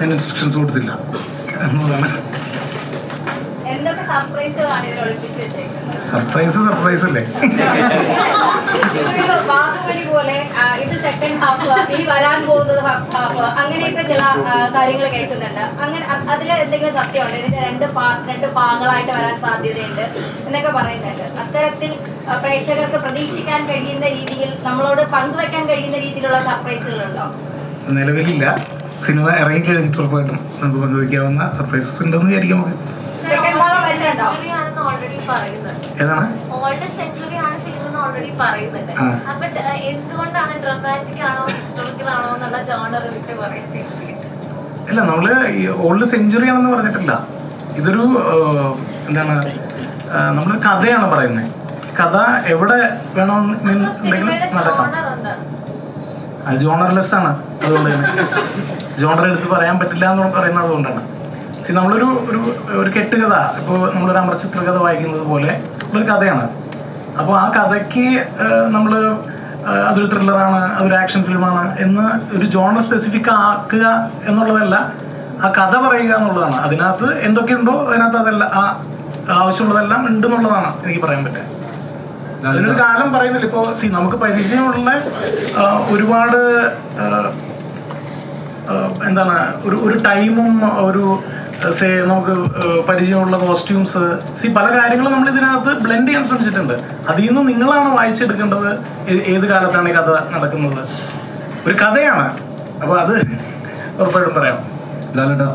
ഞാൻ ഇൻസ്ട്രക്ഷൻസ് കൊടുത്തില്ല എന്നുള്ളതാണ്. സർപ്രൈസ് അല്ലേ? ബാഹുബലി പോലെ ഇത് സെക്കൻഡ് ഹാഫ്, ഇനി വരാൻ പോകുന്നത് ഫസ്റ്റ് ഹാഫ്, അങ്ങനെയൊക്കെ ചില കാര്യങ്ങൾ കേൾക്കുന്നുണ്ട്. അങ്ങനെ അതിൽ എന്തെങ്കിലും സത്യമുണ്ട്? ഇതിന്റെ രണ്ട് ഭാഗങ്ങളായിട്ട് വരാൻ സാധ്യതയുണ്ട് എന്നൊക്കെ പറയുന്നുണ്ട്. അത്തരത്തിൽ പ്രേക്ഷകർക്ക് പ്രതീക്ഷിക്കാൻ കഴിയുന്ന രീതിയിൽ, നമ്മളോട് പങ്കുവെക്കാൻ കഴിയുന്ന രീതിയിലുള്ള സർപ്രൈസുകളുണ്ടോ? നിലവിലില്ല. സിനിമ ഇറങ്ങി കഴിഞ്ഞിട്ട് ഉറപ്പായിട്ടും നമുക്ക് പങ്കുവയ്ക്കാവുന്ന സർപ്രൈസസ് ഉണ്ടെന്ന് വിചാരിക്കാം. നമുക്ക് ഏതാണ് അല്ല, നമ്മള് ഓൾഡ് സെഞ്ചുറി ആണെന്ന് പറഞ്ഞിട്ടില്ല. ഇതൊരു എന്താണ്, നമ്മള് കഥയാണ് പറയുന്നത്. കഥ എവിടെ വേണമെന്നുണ്ടെങ്കിലും നടക്കാം. അത് ജോണർലെസ് ആണ്. അതുകൊണ്ട് തന്നെ ജോണർ എടുത്ത് പറയാൻ പറ്റില്ല എന്ന് പറയുന്നത് അതുകൊണ്ടാണ്. നമ്മളൊരു ഒരു കെട്ടുകഥ, ഇപ്പോൾ നമ്മളൊരു അമർചിത്ര കഥ വായിക്കുന്നത് പോലെ ഉള്ളൊരു കഥയാണ്. അപ്പോൾ ആ കഥയ്ക്ക് നമ്മൾ അതൊരു ത്രില്ലറാണ്, അതൊരു ആക്ഷൻ ഫിലിമാണ് എന്ന് ഒരു ജോണർ സ്പെസിഫിക് ആക്കുക എന്നുള്ളതല്ല, ആ കഥ പറയുക എന്നുള്ളതാണ്. അതിനകത്ത് എന്തൊക്കെയുണ്ടോ അതിനകത്ത് അതെല്ലാം ആ ആവശ്യമുള്ളതെല്ലാം ഉണ്ടെന്നുള്ളതാണ് എനിക്ക് പറയാൻ പറ്റുക. അതിനൊരു കാലം പറയുന്നില്ല. ഇപ്പോൾ നമുക്ക് പരിചയമുള്ള ഒരുപാട് എന്താണ് ഒരു ടൈമും ഒരു നമുക്ക് പരിചയമുള്ള കോസ്റ്റ്യൂംസ്, പല കാര്യങ്ങളും നമ്മൾ ഇതിനകത്ത് ബ്ലെൻഡ് ചെയ്യാൻ ശ്രമിച്ചിട്ടുണ്ട്. അതിൽ നിന്ന് നിങ്ങളാണ് വായിച്ചെടുക്കേണ്ടത് ഏത് കാലത്താണ് ഈ കഥ നടക്കുന്നത്. ഒരു കഥയാണ്, അപ്പോൾ അത് ഉറപ്പായിട്ടും പറയാം. ലാലേട്ട,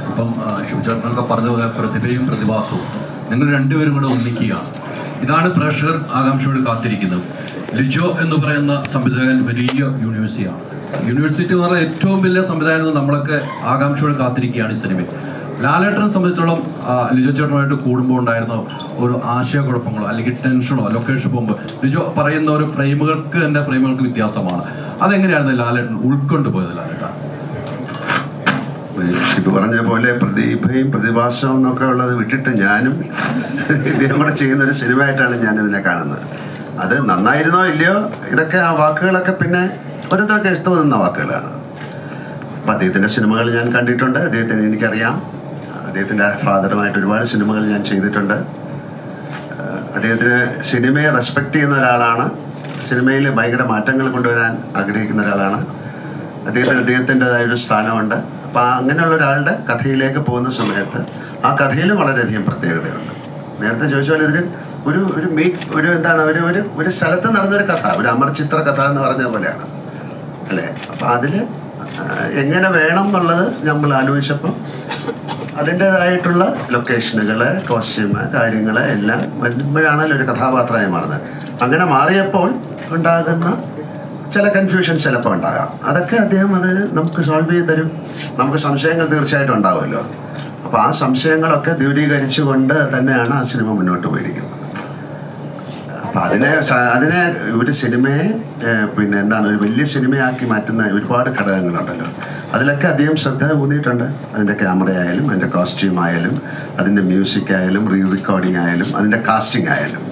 ഇപ്പം ശിവചേട്ടനൊക്കെ പറഞ്ഞതുപോലെ പ്രതിഭയും പ്രതിഭാസവും നിങ്ങൾ രണ്ടുപേരും കൂടെ ഒന്നിക്കുകയാണ്. ഇതാണ് പ്രേക്ഷകർ ആകാംക്ഷയോട് കാത്തിരിക്കുന്നത്. ലിജോ എന്ന് പറയുന്ന സംവിധായകൻ വലിയ യൂണിവേഴ്സിറ്റിയാണ്. യൂണിവേഴ്സിറ്റി എന്ന് പറഞ്ഞാൽ ഏറ്റവും വലിയ സംവിധാനം. നമ്മളൊക്കെ ആകാംക്ഷയോട് കാത്തിരിക്കുകയാണ് ഈ സിനിമയിൽ. ലാലേട്ടനെ സംബന്ധിച്ചോളം ലിജോ ചേട്ടനുമായിട്ട് കൂടുമ്പോൾ ഉണ്ടായിരുന്ന ഒരു ആശയക്കുഴപ്പങ്ങളോ അല്ലെങ്കിൽ ടെൻഷനോ ലൊക്കേഷൻ പോകുമ്പോൾ ലിജോ പറയുന്ന ഒരു ഫ്രെയിമുകൾക്ക് വ്യത്യാസമാണ്. അതെങ്ങനെയായിരുന്നു ലാലേട്ടൻ ഉൾക്കൊണ്ടുപോയത്? ലാലേട്ട ഷിബു പറഞ്ഞ പോലെ പ്രതിഭയും പ്രതിഭാസവും എന്നൊക്കെ ഉള്ളത് വിട്ടിട്ട് ഞാനും ഇദ്ദേഹം കൂടെ ചെയ്യുന്നൊരു സിനിമയായിട്ടാണ് ഞാനിതിനെ കാണുന്നത്. അത് നന്നായിരുന്നോ ഇല്ലയോ ഇതൊക്കെ ആ വാക്കുകളൊക്കെ പിന്നെ ഓരോരുത്തർക്ക് ഇഷ്ടം വാക്കുകളാണ്. അപ്പം അദ്ദേഹത്തിൻ്റെ സിനിമകൾ ഞാൻ കണ്ടിട്ടുണ്ട്, അദ്ദേഹത്തിന് എനിക്കറിയാം. അദ്ദേഹത്തിൻ്റെ ഫാദറുമായിട്ട് ഒരുപാട് സിനിമകൾ ഞാൻ ചെയ്തിട്ടുണ്ട്. അദ്ദേഹത്തിന് സിനിമയെ റെസ്പെക്റ്റ് ചെയ്യുന്ന ഒരാളാണ്. സിനിമയിൽ ഭയങ്കര മാറ്റങ്ങൾ കൊണ്ടുവരാൻ ആഗ്രഹിക്കുന്ന ഒരാളാണ്. അദ്ദേഹത്തിൻ്റെതായൊരു സ്ഥാനമുണ്ട്. അപ്പോൾ അങ്ങനെയുള്ള ഒരാളുടെ കഥയിലേക്ക് പോകുന്ന സമയത്ത് ആ കഥയിൽ വളരെയധികം പ്രത്യേകതയുണ്ട്. നേരത്തെ ചോദിച്ച പോലെ ഇതിൽ ഒരു എന്താണ് ഒരു സ്ഥലത്ത് നടന്നൊരു കഥ, ഒരു അമർചിത്ര കഥ എന്ന് പറഞ്ഞ പോലെയാണ് അല്ലേ. അപ്പം അതിൽ എങ്ങനെ വേണം എന്നുള്ളത് നമ്മൾ ആലോചിച്ചപ്പം അതിൻ്റേതായിട്ടുള്ള ലൊക്കേഷനുകൾ, കോസ്റ്റ്യൂം, കാര്യങ്ങൾ എല്ലാം വരുമ്പോഴാണല്ലോ ഒരു കഥാപാത്രമായി മാറുന്നത്. അങ്ങനെ മാറിയപ്പോൾ ഉണ്ടാകുന്ന ചില കൺഫ്യൂഷൻ ചിലപ്പോൾ ഉണ്ടാകാം. അതൊക്കെ അദ്ദേഹം അത് നമുക്ക് സോൾവ് ചെയ്ത് തരും. നമുക്ക് സംശയങ്ങൾ തീർച്ചയായിട്ടും ഉണ്ടാവുമല്ലോ. അപ്പോൾ ആ സംശയങ്ങളൊക്കെ ദൂരീകരിച്ചുകൊണ്ട് തന്നെയാണ് ആ സിനിമ മുന്നോട്ട് പോയിരിക്കുന്നത്. അപ്പം അതിനെ ഒരു സിനിമയെ പിന്നെ എന്താണ് ഒരു വലിയ സിനിമയാക്കി മാറ്റുന്ന ഒരുപാട് ഘടകങ്ങളുണ്ടല്ലോ. അതിലൊക്കെ അദ്ദേഹം ശ്രദ്ധ ഊന്നിയിട്ടുണ്ട്. അതിൻ്റെ ക്യാമറ ആയാലും, അതിൻ്റെ കോസ്റ്റ്യൂം ആയാലും, അതിൻ്റെ മ്യൂസിക് ആയാലും, റീറെക്കോർഡിംഗ് ആയാലും, അതിൻ്റെ കാസ്റ്റിംഗ് ആയാലും.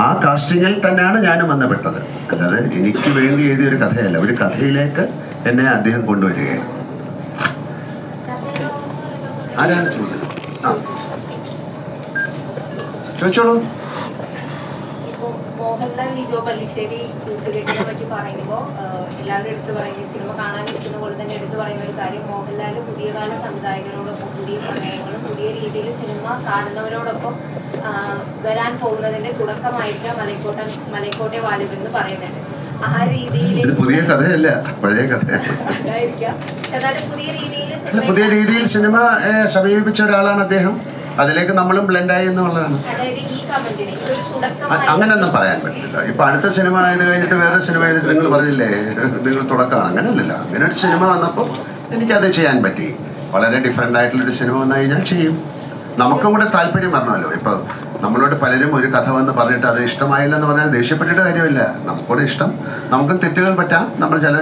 ആ കാസ്റ്റിങ്ങിൽ തന്നെയാണ് ഞാനും ബന്ധപ്പെട്ടത്. അല്ലാതെ എനിക്ക് വേണ്ടി എഴുതിയൊരു കഥയല്ല, ഒരു കഥയിലേക്ക് എന്നെ അദ്ദേഹം കൊണ്ടുവരികയാണ്. ആരാണ് ചോദിച്ചത്? ആ ചോദിച്ചോളൂ. മോഹൻലാൽ ലിജോ പല്ലിശ്ശേരി കൂട്ടുകെട്ടിനെ പറ്റി പറയുമ്പോൾ എല്ലാവരും എടുത്തു പറയുന്ന സിനിമ കാണാനിരിക്കുന്ന പോലെ തന്നെ എടുത്തു പറയുന്ന ഒരു കാര്യം, മോഹൻലാൽ പുതിയ കാല സംവിധായകരോടൊപ്പം പുതിയ സമയങ്ങളും പുതിയ രീതിയിൽ സിനിമ കാണുന്നവരോടൊപ്പം വരാൻ പോകുന്നതിന്റെ തുടക്കമായിട്ട് മലൈക്കോട്ടെ വാലിബൻ എന്ന് പറയുന്നുണ്ട്. ആ രീതിയിൽ പുതിയ കഥയല്ല, പഴയ കഥയാണ്. എന്നാലും പുതിയ രീതിയിൽ സിനിമ സമീപിച്ച ഒരാളാണ് അദ്ദേഹം. അതിലേക്ക് നമ്മളും ബ്ലെൻഡായി എന്നുള്ളതാണ്. അങ്ങനെയൊന്നും പറയാൻ പറ്റില്ല. ഇപ്പൊ അടുത്ത സിനിമ ഇത് കഴിഞ്ഞിട്ട് വേറെ സിനിമ ചെയ്തിട്ട് നിങ്ങൾ പറഞ്ഞില്ലേ നിങ്ങൾ തുടക്കമാണ്, അങ്ങനെയല്ലല്ലോ. അങ്ങനെ ഒരു സിനിമ വന്നപ്പോൾ എനിക്കത് ചെയ്യാൻ പറ്റി. വളരെ ഡിഫറെൻ്റ് ആയിട്ടുള്ളൊരു സിനിമ വന്നു കഴിഞ്ഞാൽ ചെയ്യും. നമുക്കും കൂടെ താല്പര്യം വരണമല്ലോ. ഇപ്പം നമ്മളോട് പലരും ഒരു കഥ വന്ന് പറഞ്ഞിട്ട് അത് ഇഷ്ടമായില്ലെന്ന് പറഞ്ഞാൽ ദേഷ്യപ്പെട്ടിട്ട് കാര്യമില്ല. നമുക്കൂടെ ഇഷ്ടം, നമുക്കും തെറ്റുകൾ പറ്റാം. നമ്മൾ ചില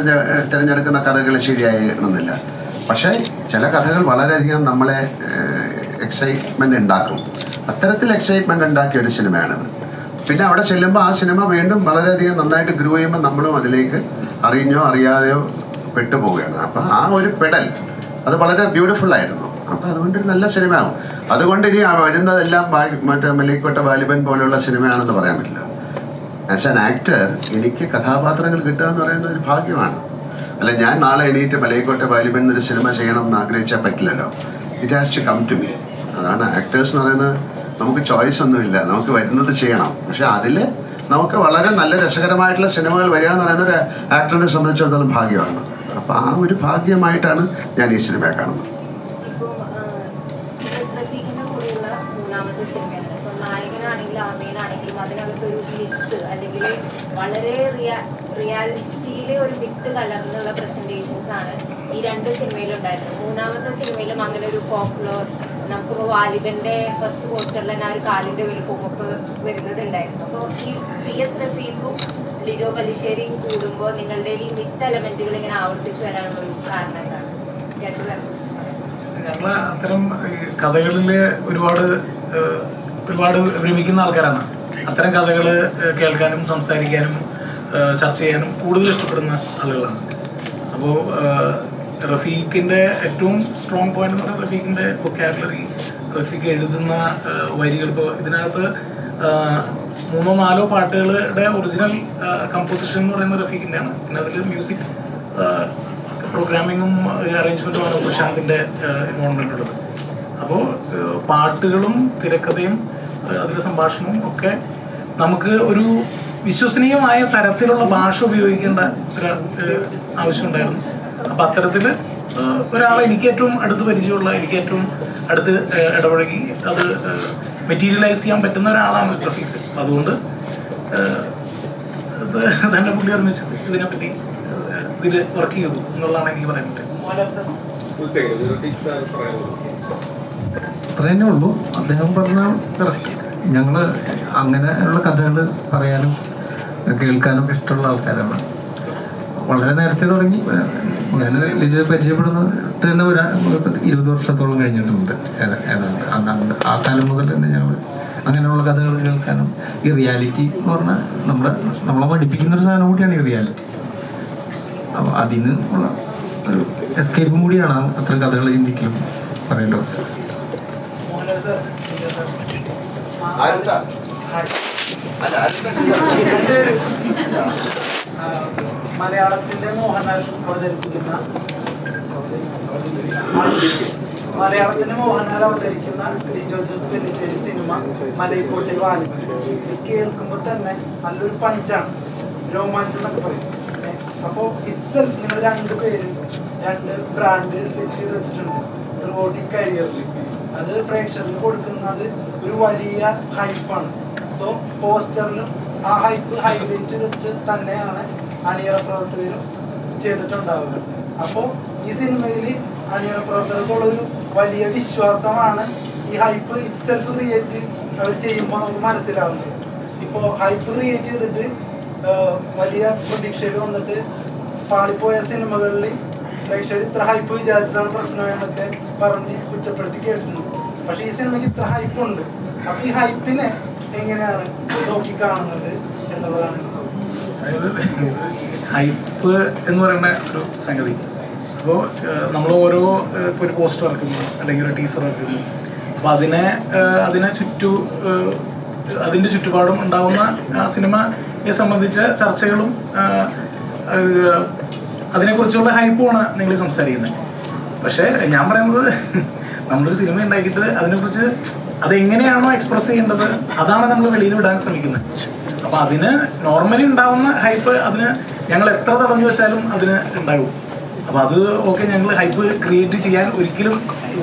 തിരഞ്ഞെടുക്കുന്ന കഥകൾ ശരിയായിരുന്നില്ല. പക്ഷേ ചില കഥകൾ വളരെയധികം നമ്മളെ എക്സൈറ്റ്മെൻറ്റ് ഉണ്ടാക്കും. അത്തരത്തിൽ എക്സൈറ്റ്മെൻറ്റ് ഉണ്ടാക്കിയ ഒരു സിനിമയാണിത്. പിന്നെ അവിടെ ചെല്ലുമ്പോൾ ആ സിനിമ വീണ്ടും വളരെയധികം നന്നായിട്ട് ഗ്രോ ചെയ്യുമ്പോൾ നമ്മളും അതിലേക്ക് അറിഞ്ഞോ അറിയാതെയോ പെട്ടുപോവുകയാണ്. അപ്പം ആ ഒരു പെടൽ അത് വളരെ ബ്യൂട്ടിഫുള്ളായിരുന്നു. അപ്പം അതുകൊണ്ടൊരു നല്ല സിനിമയാകും. അതുകൊണ്ട് ഇനി വരുന്നതെല്ലാം മറ്റേ മലൈക്കോട്ടെ വാലിബൻ പോലെയുള്ള സിനിമയാണെന്ന് പറയാൻ പറ്റില്ല. ആസ് ആൻ ആക്ടർ എനിക്ക് കഥാപാത്രങ്ങൾ കിട്ടുക എന്ന് പറയുന്നത് ഒരു ഭാഗ്യമാണ്. അല്ല, ഞാൻ നാളെ എണീറ്റ് മലൈക്കോട്ടെ വാലിബൻ എന്നൊരു സിനിമ ചെയ്യണം എന്ന് ആഗ്രഹിച്ചാൽ പറ്റില്ലല്ലോ. It has to come to me. അതാണ് ആക്ടേഴ്സ് എന്ന് പറയുന്നത്. നമുക്ക് ചോയ്സ് ഒന്നുമില്ല, നമുക്ക് വരുന്നത് ചെയ്യണം. പക്ഷെ അതിൽ നമുക്ക് വളരെ നല്ല രസകരമായിട്ടുള്ള സിനിമകൾ വരിക എന്ന് പറയുന്ന ഒരു ആക്ടറിനെ സംബന്ധിച്ചിടത്തോളം ഭാഗ്യമാണ്. അപ്പോൾ ആ ഒരു ഭാഗ്യമായിട്ടാണ് ഞാൻ ഈ സിനിമയെ കാണുന്നത്. വളരെ റിയാലിറ്റിയിലെ ഒരു വിട്ട് കലർന്നുള്ള പ്രസന്റേഷൻസ് ആണ് ഈ രണ്ട് സിനിമയിലുണ്ടായിരുന്നത്. മൂന്നാമത്തെ സിനിമയിലും അങ്ങനെ ഒരു പോപ്പുലർ, നമുക്കിപ്പോൾ വാലിബന്റെ ഫസ്റ്റ് പോസ്റ്ററിൽ തന്നെ ആ ഒരു കാലിന്റെ വലുപ്പമൊക്കെ വരുന്നതുണ്ടായിരുന്നു. അപ്പോൾ ഈ PS റഫീഖും ലിജോ പല്ലിശ്ശേരിയും കൂടുമ്പോൾ നിങ്ങളുടെ ഈ മിത്ത് എലമെന്റുകൾ ഇങ്ങനെ ആവർത്തിച്ചു വരാനുള്ള ഒരു കാരണം എന്താണ്? ഞങ്ങൾ അത്തരം കഥകളിൽ ഒരുപാട് ഭ്രമിക്കുന്ന ആൾക്കാരാണ്. അത്തരം കഥകൾ കേൾക്കാനും സംസാരിക്കാനും ചർച്ച ചെയ്യാനും കൂടുതൽ ഇഷ്ടപ്പെടുന്ന ആളുകളാണ്. അപ്പോൾ റഫീഖിൻ്റെ ഏറ്റവും സ്ട്രോങ് പോയിന്റ് എന്ന് പറയുന്നത് റഫീഖിൻ്റെ വൊക്കാബുലറി, റഫീഖ് എഴുതുന്ന വരികൾ. ഇപ്പോൾ ഇതിനകത്ത് 3-4 പാട്ടുകളുടെ ഒറിജിനൽ കമ്പോസിഷൻ എന്ന് പറയുന്നത് റഫീഖിൻ്റെയാണ്. പിന്നെ അതിൽ മ്യൂസിക് പ്രോഗ്രാമിങ്ങും അറേഞ്ച്മെൻറ്റുമാണ് പ്രശാന്തിൻ്റെ ഇൻവോൾവ്മെൻ്റ് ഉള്ളത്. അപ്പോൾ പാട്ടുകളും തിരക്കഥയും അതിലെ സംഭാഷണവും ഒക്കെ നമുക്ക് ഒരു വിശ്വസനീയമായ തരത്തിലുള്ള ഭാഷ ഉപയോഗിക്കേണ്ട ഒരു ആവശ്യമുണ്ടായിരുന്നു. അപ്പം അത്തരത്തിൽ ഒരാളെ എനിക്ക് ഏറ്റവും അടുത്ത് പരിചയമുള്ള, എനിക്ക് ഏറ്റവും അടുത്ത് ഇടപഴകി അത് മെറ്റീരിയലൈസ് ചെയ്യാൻ പറ്റുന്ന ഒരാളാണ് റഫീഖ്. അതുകൊണ്ട് തന്നെ പുള്ളി ഓർമ്മിച്ച് ഇതിനെപ്പറ്റി ഇതിൽ വർക്ക് ചെയ്തു എന്നുള്ളതാണ് എനിക്ക് പറയാൻ പറ്റുന്നത്. അത്രേ ഉള്ളൂ. അദ്ദേഹം പറഞ്ഞ കറക്റ്റ്. ഞങ്ങൾ അങ്ങനെയുള്ള കഥകൾ പറയാനും കേൾക്കാനും ഇഷ്ടമുള്ള ആൾക്കാരാണ്. വളരെ നേരത്തെ തുടങ്ങി. ഞാൻ ലിജോയെ പരിചയപ്പെടുന്നിട്ട് തന്നെ 20 വർഷത്തോളം കഴിഞ്ഞിട്ടുണ്ട് ഏതാണ്ട്. അന്നാണ്ട് ആ കാലം മുതൽ തന്നെ ഞങ്ങൾ അങ്ങനെയുള്ള കഥകൾ കേൾക്കാനും, ഈ റിയാലിറ്റി എന്ന് പറഞ്ഞാൽ നമ്മളെ പഠിപ്പിക്കുന്നൊരു സാധനം കൂടിയാണ് ഈ റിയാലിറ്റി. അപ്പോൾ അതിന് ഉള്ള ഒരു എസ്കേപ്പും കൂടിയാണ് അത്തരം കഥകൾ ചിന്തിക്കലും പറയലോ. മലയാളത്തിന്റെ മോഹൻലാൽ അവതരിപ്പിക്കുന്ന മലയാളത്തിന് മോഹൻലാൽ അവതരിക്കുന്ന ലിജോ ജോസ് പെല്ലിശ്ശേരി സിനിമ മലൈക്കോട്ടെ വാലിബൻ കേൾക്കുമ്പോൾ തന്നെ നല്ലൊരു പഞ്ചാണ്, രോമാഞ്ചം എന്നൊക്കെ പറയും. അപ്പോൾ ഇറ്റ്സെൽഫ് നിങ്ങൾ രണ്ട് ബ്രാൻഡ് സെറ്റ് ചെയ്ത് വെച്ചിട്ടുണ്ട് ത്രൂ ഔട്ട് ഈ കരിയറിൽ. അത് പ്രേക്ഷകർക്ക് കൊടുക്കുന്നത് ഒരു വലിയ ഹൈപ്പാണ്. സോ പോസ്റ്ററിലും ആ ഹൈപ്പ് ഹൈലൈറ്റ് ചെയ്തിട്ട് തന്നെയാണ് അണിയറ പ്രവർത്തകരും ചെയ്തിട്ടുണ്ടാവുക. അപ്പോൾ ഈ സിനിമയിൽ അണിയറ പ്രവർത്തകർക്കുള്ളൊരു വലിയ വിശ്വാസമാണ് ഈ ഹൈപ്പ് ഇറ്റ്സെൽഫ് ക്രിയേറ്റ് അവർ ചെയ്യുമ്പോൾ നമുക്ക് മനസ്സിലാവുന്നത്. ഇപ്പോൾ ഹൈപ്പ് ക്രിയേറ്റ് ചെയ്തിട്ട് വലിയ പ്രതീക്ഷയിൽ വന്നിട്ട് പാളിപ്പോയ സിനിമകളിൽ പ്രേക്ഷകർ ഇത്ര ഹൈപ്പ് വിചാരിച്ചതാണ് പ്രശ്നം എന്നൊക്കെ പറഞ്ഞ് കുറ്റപ്പെടുത്തി കേട്ടിട്ടുണ്ട്. പക്ഷേ ഈ സിനിമയ്ക്ക് ഇത്ര ഹൈപ്പുണ്ട്. അപ്പോൾ ഈ ഹൈപ്പിനെ എങ്ങനെയാണ് നോക്കി കാണുന്നത് എന്നുള്ളതാണ് ചോദ്യം. അതായത് ഹൈപ്പ് എന്ന് പറയുന്ന ഒരു സംഗതി, അപ്പോൾ നമ്മൾ ഓരോ ഇപ്പോൾ ഒരു പോസ്റ്റർ ഇറക്കുന്നു അല്ലെങ്കിൽ ഒരു ടീസർ ഇറക്കുന്നു, അപ്പോൾ അതിനെ അതിൻ്റെ ചുറ്റുപാടും ഉണ്ടാകുന്ന ആ സിനിമയെ സംബന്ധിച്ച ചർച്ചകളും അതിനെക്കുറിച്ചുള്ള ഹൈപ്പുമാണ് നിങ്ങൾ സംസാരിക്കുന്നത്. പക്ഷേ ഞാൻ പറയുന്നത് നമ്മളൊരു സിനിമ ഉണ്ടാക്കിയിട്ട് അതിനെക്കുറിച്ച് അതെങ്ങനെയാണോ എക്സ്പ്രസ് ചെയ്യേണ്ടത് അതാണ് നമ്മൾ വെളിയിൽ വിടാൻ ശ്രമിക്കുന്നത്. അപ്പോൾ അതിന് നോർമലി ഉണ്ടാകുന്ന ഹൈപ്പ് അതിന് ഞങ്ങൾ എത്ര തടഞ്ഞു വെച്ചാലും അതിന് ഉണ്ടാകും. അപ്പോൾ അത് ഓക്കെ, ഞങ്ങൾ ഹൈപ്പ് ക്രിയേറ്റ് ചെയ്യാൻ ഒരിക്കലും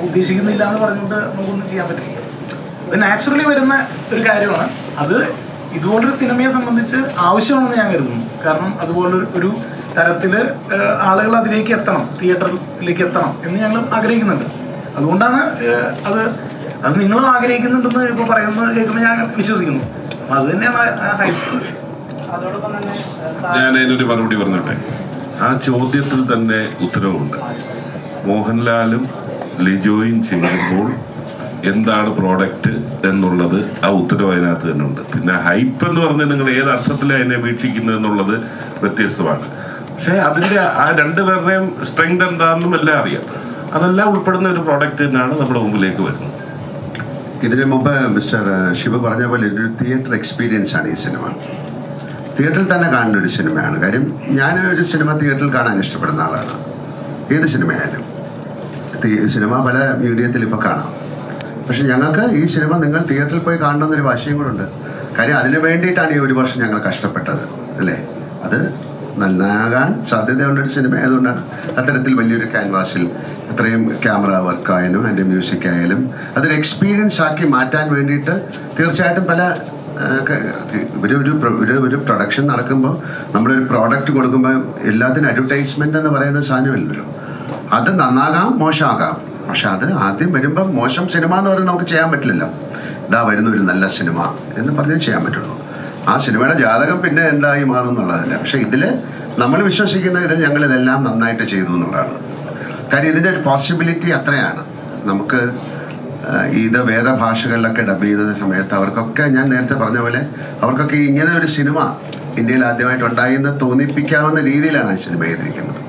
ഉദ്ദേശിക്കുന്നില്ല എന്ന് പറഞ്ഞുകൊണ്ട് നമുക്കൊന്നും ചെയ്യാൻ പറ്റില്ല. അത് നാച്ചുറലി വരുന്ന ഒരു കാര്യമാണ്. അത് ഇതുപോലൊരു സിനിമയെ സംബന്ധിച്ച് ആവശ്യമാണെന്ന് ഞാൻ കരുതുന്നു. കാരണം അതുപോലൊരു ഒരു തരത്തിൽ ആളുകൾ അതിലേക്ക് എത്തണം, തിയേറ്ററിലേക്ക് എത്തണം എന്ന് ഞങ്ങൾ ആഗ്രഹിക്കുന്നുണ്ട്. അതുകൊണ്ടാണ് അത് നിങ്ങളും ആഗ്രഹിക്കുന്നുണ്ടെന്ന് ഇപ്പോൾ പറയുന്നത് കേൾക്കുമ്പോൾ ഞാൻ വിശ്വസിക്കുന്നു. അപ്പം അത് തന്നെയാണ് ഹൈപ്പ്. ഞാൻ അതിനൊരു മറുപടി പറഞ്ഞോട്ടെ. ആ ചോദ്യത്തിൽ തന്നെ ഉത്തരവുണ്ട്. മോഹൻലാലും ലിജോയും ചെയ്യുമ്പോൾ എന്താണ് പ്രോഡക്റ്റ് എന്നുള്ളത് ആ ഉത്തരവ് അതിനകത്ത് തന്നെ ഉണ്ട്. പിന്നെ ഹൈപ്പ് എന്ന് പറഞ്ഞാൽ നിങ്ങൾ ഏത് അർത്ഥത്തിലാണ് അതിനെ വീക്ഷിക്കുന്നത് എന്നുള്ളത് വ്യത്യസ്തമാണ്. പക്ഷേ അതിൻ്റെ ആ രണ്ടുപേരുടെയും സ്ട്രെങ്ത് എന്താണെന്നും എല്ലാം അറിയാം. അതെല്ലാം ഉൾപ്പെടുന്ന ഒരു പ്രോഡക്റ്റ് തന്നെയാണ് നമ്മുടെ മുമ്പിലേക്ക് വരുന്നത്. ഇതിനു മുമ്പ് മിസ്റ്റർ ശിവ പറഞ്ഞ പോലെ ഒരു തിയേറ്റർ എക്സ്പീരിയൻസ് ആണ് ഈ സിനിമ. തിയേറ്ററിൽ തന്നെ കാണുന്ന ഒരു സിനിമയാണ്. കാര്യം ഞാനൊരു സിനിമ തിയേറ്ററിൽ കാണാൻ ഇഷ്ടപ്പെടുന്ന ആളാണ്. ഏത് സിനിമയായാലും സിനിമ പല മീഡിയത്തിൽ ഇപ്പോൾ കാണാം. പക്ഷെ ഞങ്ങൾക്ക് ഈ സിനിമ നിങ്ങൾ തിയേറ്ററിൽ പോയി കാണണമെന്നൊരു വാശിയും കൂടെ ഉണ്ട്. കാര്യം അതിന് വേണ്ടിയിട്ടാണ് ഈ ഒരു വർഷം ഞങ്ങൾ കഷ്ടപ്പെട്ടത്, അല്ലേ? അത് നന്നാകാൻ സാധ്യതയുള്ളൊരു സിനിമ ആയതുകൊണ്ടാണ് അത്തരത്തിൽ വലിയൊരു ക്യാൻവാസിൽ ഇത്രയും ക്യാമറ വർക്കായാലും അതിൻ്റെ മ്യൂസിക് ആയാലും അതൊരു എക്സ്പീരിയൻസ് ആക്കി മാറ്റാൻ വേണ്ടിയിട്ട് തീർച്ചയായിട്ടും പല ഒരു പ്രൊഡക്ഷൻ നടക്കുമ്പോൾ നമ്മളൊരു പ്രോഡക്റ്റ് കൊടുക്കുമ്പോൾ എല്ലാത്തിനും അഡ്വർടൈസ്മെൻ്റ് എന്ന് പറയുന്ന സാധനമില്ലല്ലോ. അത് നന്നാകാം, മോശമാകാം. പക്ഷെ അത് ആദ്യം വരുമ്പം മോശം സിനിമ എന്ന് പറയുന്നത് നമുക്ക് ചെയ്യാൻ പറ്റില്ലല്ലോ. ഇതാ വരുന്ന ഒരു നല്ല സിനിമ എന്ന് പറഞ്ഞേ ചെയ്യാൻ പറ്റുള്ളൂ. ആ സിനിമയുടെ ജാതകം പിന്നെ എന്തായി മാറും എന്നുള്ളതല്ല. പക്ഷെ ഇതിൽ നമ്മൾ വിശ്വസിക്കുന്ന ഇതിൽ ഞങ്ങളിതെല്ലാം നന്നായിട്ട് ചെയ്തു എന്നുള്ളതാണ്. കാര്യം ഇതിൻ്റെ ഒരു പോസിബിലിറ്റി അത്രയാണ്. നമുക്ക് ഇത് വേറെ ഭാഷകളിലൊക്കെ ഡബ് ചെയ്ത സമയത്ത് അവർക്കൊക്കെ ഞാൻ നേരത്തെ പറഞ്ഞ പോലെ അവർക്കൊക്കെ ഇങ്ങനെ ഒരു സിനിമ ഇന്ത്യയിൽ ആദ്യമായിട്ട് ഉണ്ടായി എന്ന് തോന്നിപ്പിക്കാവുന്ന രീതിയിലാണ് ആ സിനിമ ചെയ്തിരിക്കുന്നത്.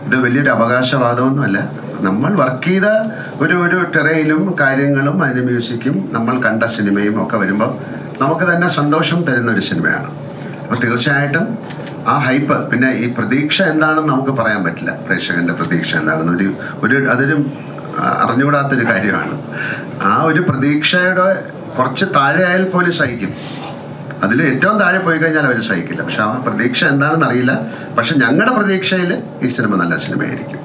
ഇത് വലിയൊരു അവകാശവാദമൊന്നുമല്ല. നമ്മൾ വർക്ക് ചെയ്ത ഒരു ടെറയിലും കാര്യങ്ങളും അതിൻ്റെ മ്യൂസിക്കും നമ്മൾ കണ്ട സിനിമയും ഒക്കെ വരുമ്പോൾ നമുക്ക് തന്നെ സന്തോഷം തരുന്നൊരു സിനിമയാണ്. അപ്പോൾ തീർച്ചയായിട്ടും ആ ഹൈപ്പ്, പിന്നെ ഈ പ്രതീക്ഷ എന്താണെന്ന് നമുക്ക് പറയാൻ പറ്റില്ല. പ്രേക്ഷകൻ്റെ പ്രതീക്ഷ എന്താണെന്ന് അതൊരു അറിഞ്ഞുകൂടാത്തൊരു കാര്യമാണ്. ആ ഒരു പ്രതീക്ഷയുടെ കുറച്ച് താഴെ ആയാൽ പോലും സഹിക്കും. അതിൽ ഏറ്റവും താഴെ പോയി കഴിഞ്ഞാൽ അവർ സഹിക്കില്ല. പക്ഷെ ആ പ്രതീക്ഷ എന്താണെന്ന് അറിയില്ല. പക്ഷെ ഞങ്ങളുടെ പ്രതീക്ഷയിൽ ഈ സിനിമ നല്ല സിനിമയായിരിക്കും.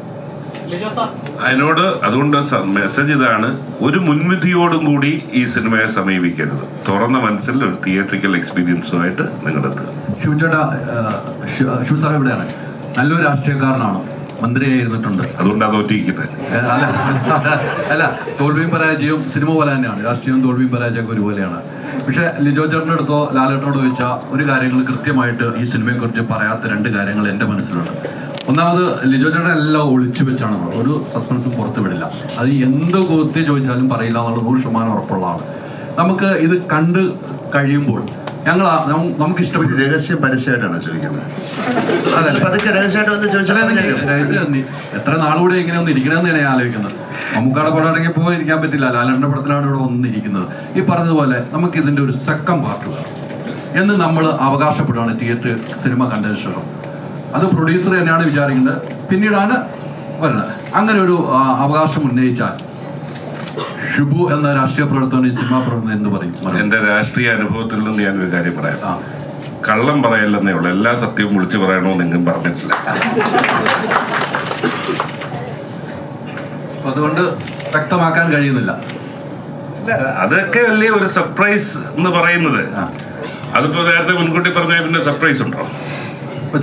അതുകൊണ്ട് മെസ്സേജ് ഇതാണ്: ഒരു മുൻവിധിയോടും കൂടി ഈ സിനിമയെ സമീപിക്കരുത്. തുറന്ന മനസ്സിൽ ഒരു തിയേറ്ററിക്കൽ എക്സ്പീരിയൻസുമായിട്ട് നിങ്ങളെത്തുക. ഷൂ സാർ എവിടെയാണ്? നല്ലൊരു രാഷ്ട്രീയക്കാരനാണ്, മന്ത്രിയായിരുന്നിട്ടുണ്ട്. അതുകൊണ്ടാണ് തോറ്റിരിക്കുന്നത്. അല്ല, തോൽവിയും പരാജയവും സിനിമ പോലെ തന്നെയാണ്. രാഷ്ട്രീയവും തോൽവിയും പരാജയമൊക്കെ ഒരുപോലെയാണ്. പക്ഷെ ലിജോ ചേട്ടൻ്റെ അടുത്തോ ലാലേട്ടനോട് ചോദിച്ചാൽ ഒരു കാര്യങ്ങൾ കൃത്യമായിട്ട് ഈ സിനിമയെക്കുറിച്ച് പറയാത്ത രണ്ട് കാര്യങ്ങൾ എൻ്റെ മനസ്സിലുണ്ട്. ഒന്നാമത്, ലിജോ ചേട്ടൻ എല്ലാം ഒളിച്ചു വെച്ചാണ്, ഒരു സസ്പെൻസും പുറത്തു വിടില്ല. അത് എന്ത് കുത്തി ചോദിച്ചാലും പറയില്ല എന്നുള്ള 100% ഉറപ്പുള്ളതാണ്. നമുക്ക് ഇത് കണ്ട് കഴിയുമ്പോൾ നമുക്ക് ഇഷ്ടപ്പെട്ട രഹസ്യം പരസ്യമായിട്ടാണ് ചോദിക്കുന്നത്. രഹസ്യം എത്ര നാളുകൂടെ ഇങ്ങനെ ഒന്ന് ഇരിക്കണമെന്ന് ഞാൻ ആലോചിക്കുന്നത്. മമ്മൂക്കാടെ പടം ആണെങ്കിൽ പോയി ഇരിക്കാൻ പറ്റില്ല, ലാലേട്ടൻ്റെ പടത്തിലാണ് ഇവിടെ വന്നിരിക്കുന്നത്. ഈ പറഞ്ഞതുപോലെ നമുക്ക് ഇതിൻ്റെ ഒരു സെക്കൻഡ് പാർട്ട് വേണം എന്ന് നമ്മൾ അവകാശപ്പെടുകയാണ് തിയേറ്റർ സിനിമ കണ്ടതിന് ശേഷം. അത് പ്രൊഡ്യൂസർ തന്നെയാണ് വിചാരിക്കുന്നത്, പിന്നീടാണ് വരുന്നത്. അങ്ങനെ ഒരു അവകാശം ഉന്നയിച്ചാൽ ഷിബു എന്ന രാഷ്ട്രീയ പ്രവർത്തകൻ, ഈ സിനിമാ പ്രവർത്തകൻ എന്ന് പറയും? എൻ്റെ രാഷ്ട്രീയ അനുഭവത്തിൽ നിന്ന് ഞാനൊരു കാര്യം പറയാം. കള്ളം പറയല്ലെന്നേ ഉള്ളൂ, എല്ലാ സത്യവും വിളിച്ചു പറയണമെന്ന് എങ്കിലും പറഞ്ഞിട്ടില്ല. അതുകൊണ്ട് വ്യക്തമാക്കാൻ കഴിയുന്നില്ല. അതൊക്കെ വലിയ ഒരു സർപ്രൈസ് എന്ന് പറയുന്നത്. അതിപ്പോ നേരത്തെ മുൻകൂട്ടി പറഞ്ഞാൽ പിന്നെ സർപ്രൈസ് ഉണ്ടോ?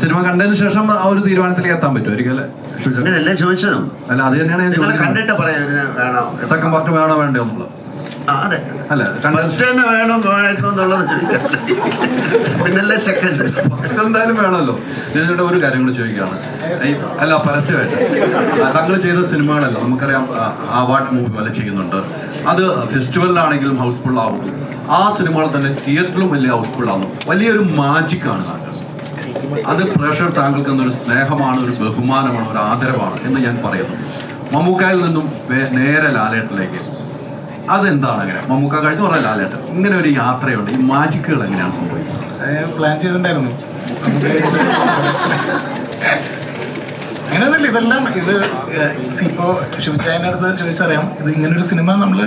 സിനിമ കണ്ടതിന് ശേഷം ആ ഒരു തീരുമാനത്തിലേക്ക് എത്താൻ പറ്റും ഒരിക്കലും. അങ്ങനെയല്ലേ ചോദിച്ചതും? അല്ല, അത് തന്നെയാണ് ഞാൻ ചോദിക്കുന്നത്. കണ്ടിട്ട് പറയാം ഇതിന് വേണോ, സെക്കൻഡ് പാർട്ട് വേണോ വേണ്ടോ എന്നുള്ളത്. അതെ, അല്ല ഫസ്റ്റ് തന്നെ വേണോ വേണമെന്നുള്ളത് പിന്നല്ലേ സെക്കൻഡ്. ഫസ്റ്റ് എന്തായാലും വേണമല്ലോ. ഇതിന്റെ ഒരു കാര്യം കൂടി ചോദിക്കുകയാണ്. അല്ല, പരസ്യമായിട്ട് തങ്ങൾ ചെയ്ത സിനിമകളല്ല, നമുക്കറിയാം അവാർഡ് മൂവി പോലെ ചെയ്യുന്നുണ്ട്. അത് ഫെസ്റ്റിവലിലാണെങ്കിലും ഹൗസ്ഫുൾ ആവുന്നു. ആ സിനിമകൾ തന്നെ തിയേറ്ററിലും വലിയ ഹൗസ്ഫുൾ ആവുന്നു. വലിയൊരു മാജിക്കാണ് താങ്കൾ. അത് പ്രേക്ഷകർ താങ്കൾക്ക് എന്നൊരു സ്നേഹമാണ്, ഒരു ബഹുമാനമാണ്, ഒരു ആദരവാണ് എന്ന് ഞാൻ പറയുന്നു. മമ്മൂക്കായിൽ നിന്നും നേരെ ലാലേട്ടനിലേക്ക് അതെന്താണ്? അങ്ങനെ മമ്മൂക്ക കഴിഞ്ഞു പറഞ്ഞ ലാലേട്ടൻ ഇങ്ങനെ ഒരു യാത്രയുണ്ട്. ഈ മാജിക്കുകൾ എങ്ങനെയാണ് സംഭവിക്കുന്നത്? പ്ലാൻ ചെയ്തിട്ടുണ്ടായിരുന്നു. അങ്ങനെയൊന്നുമില്ല. ഇതെല്ലാം ഇത് ഇപ്പോൾ ശിവചായൻ്റെ അടുത്ത് ചോദിച്ചറിയാം. ഇത് ഇങ്ങനൊരു സിനിമ നമ്മൾ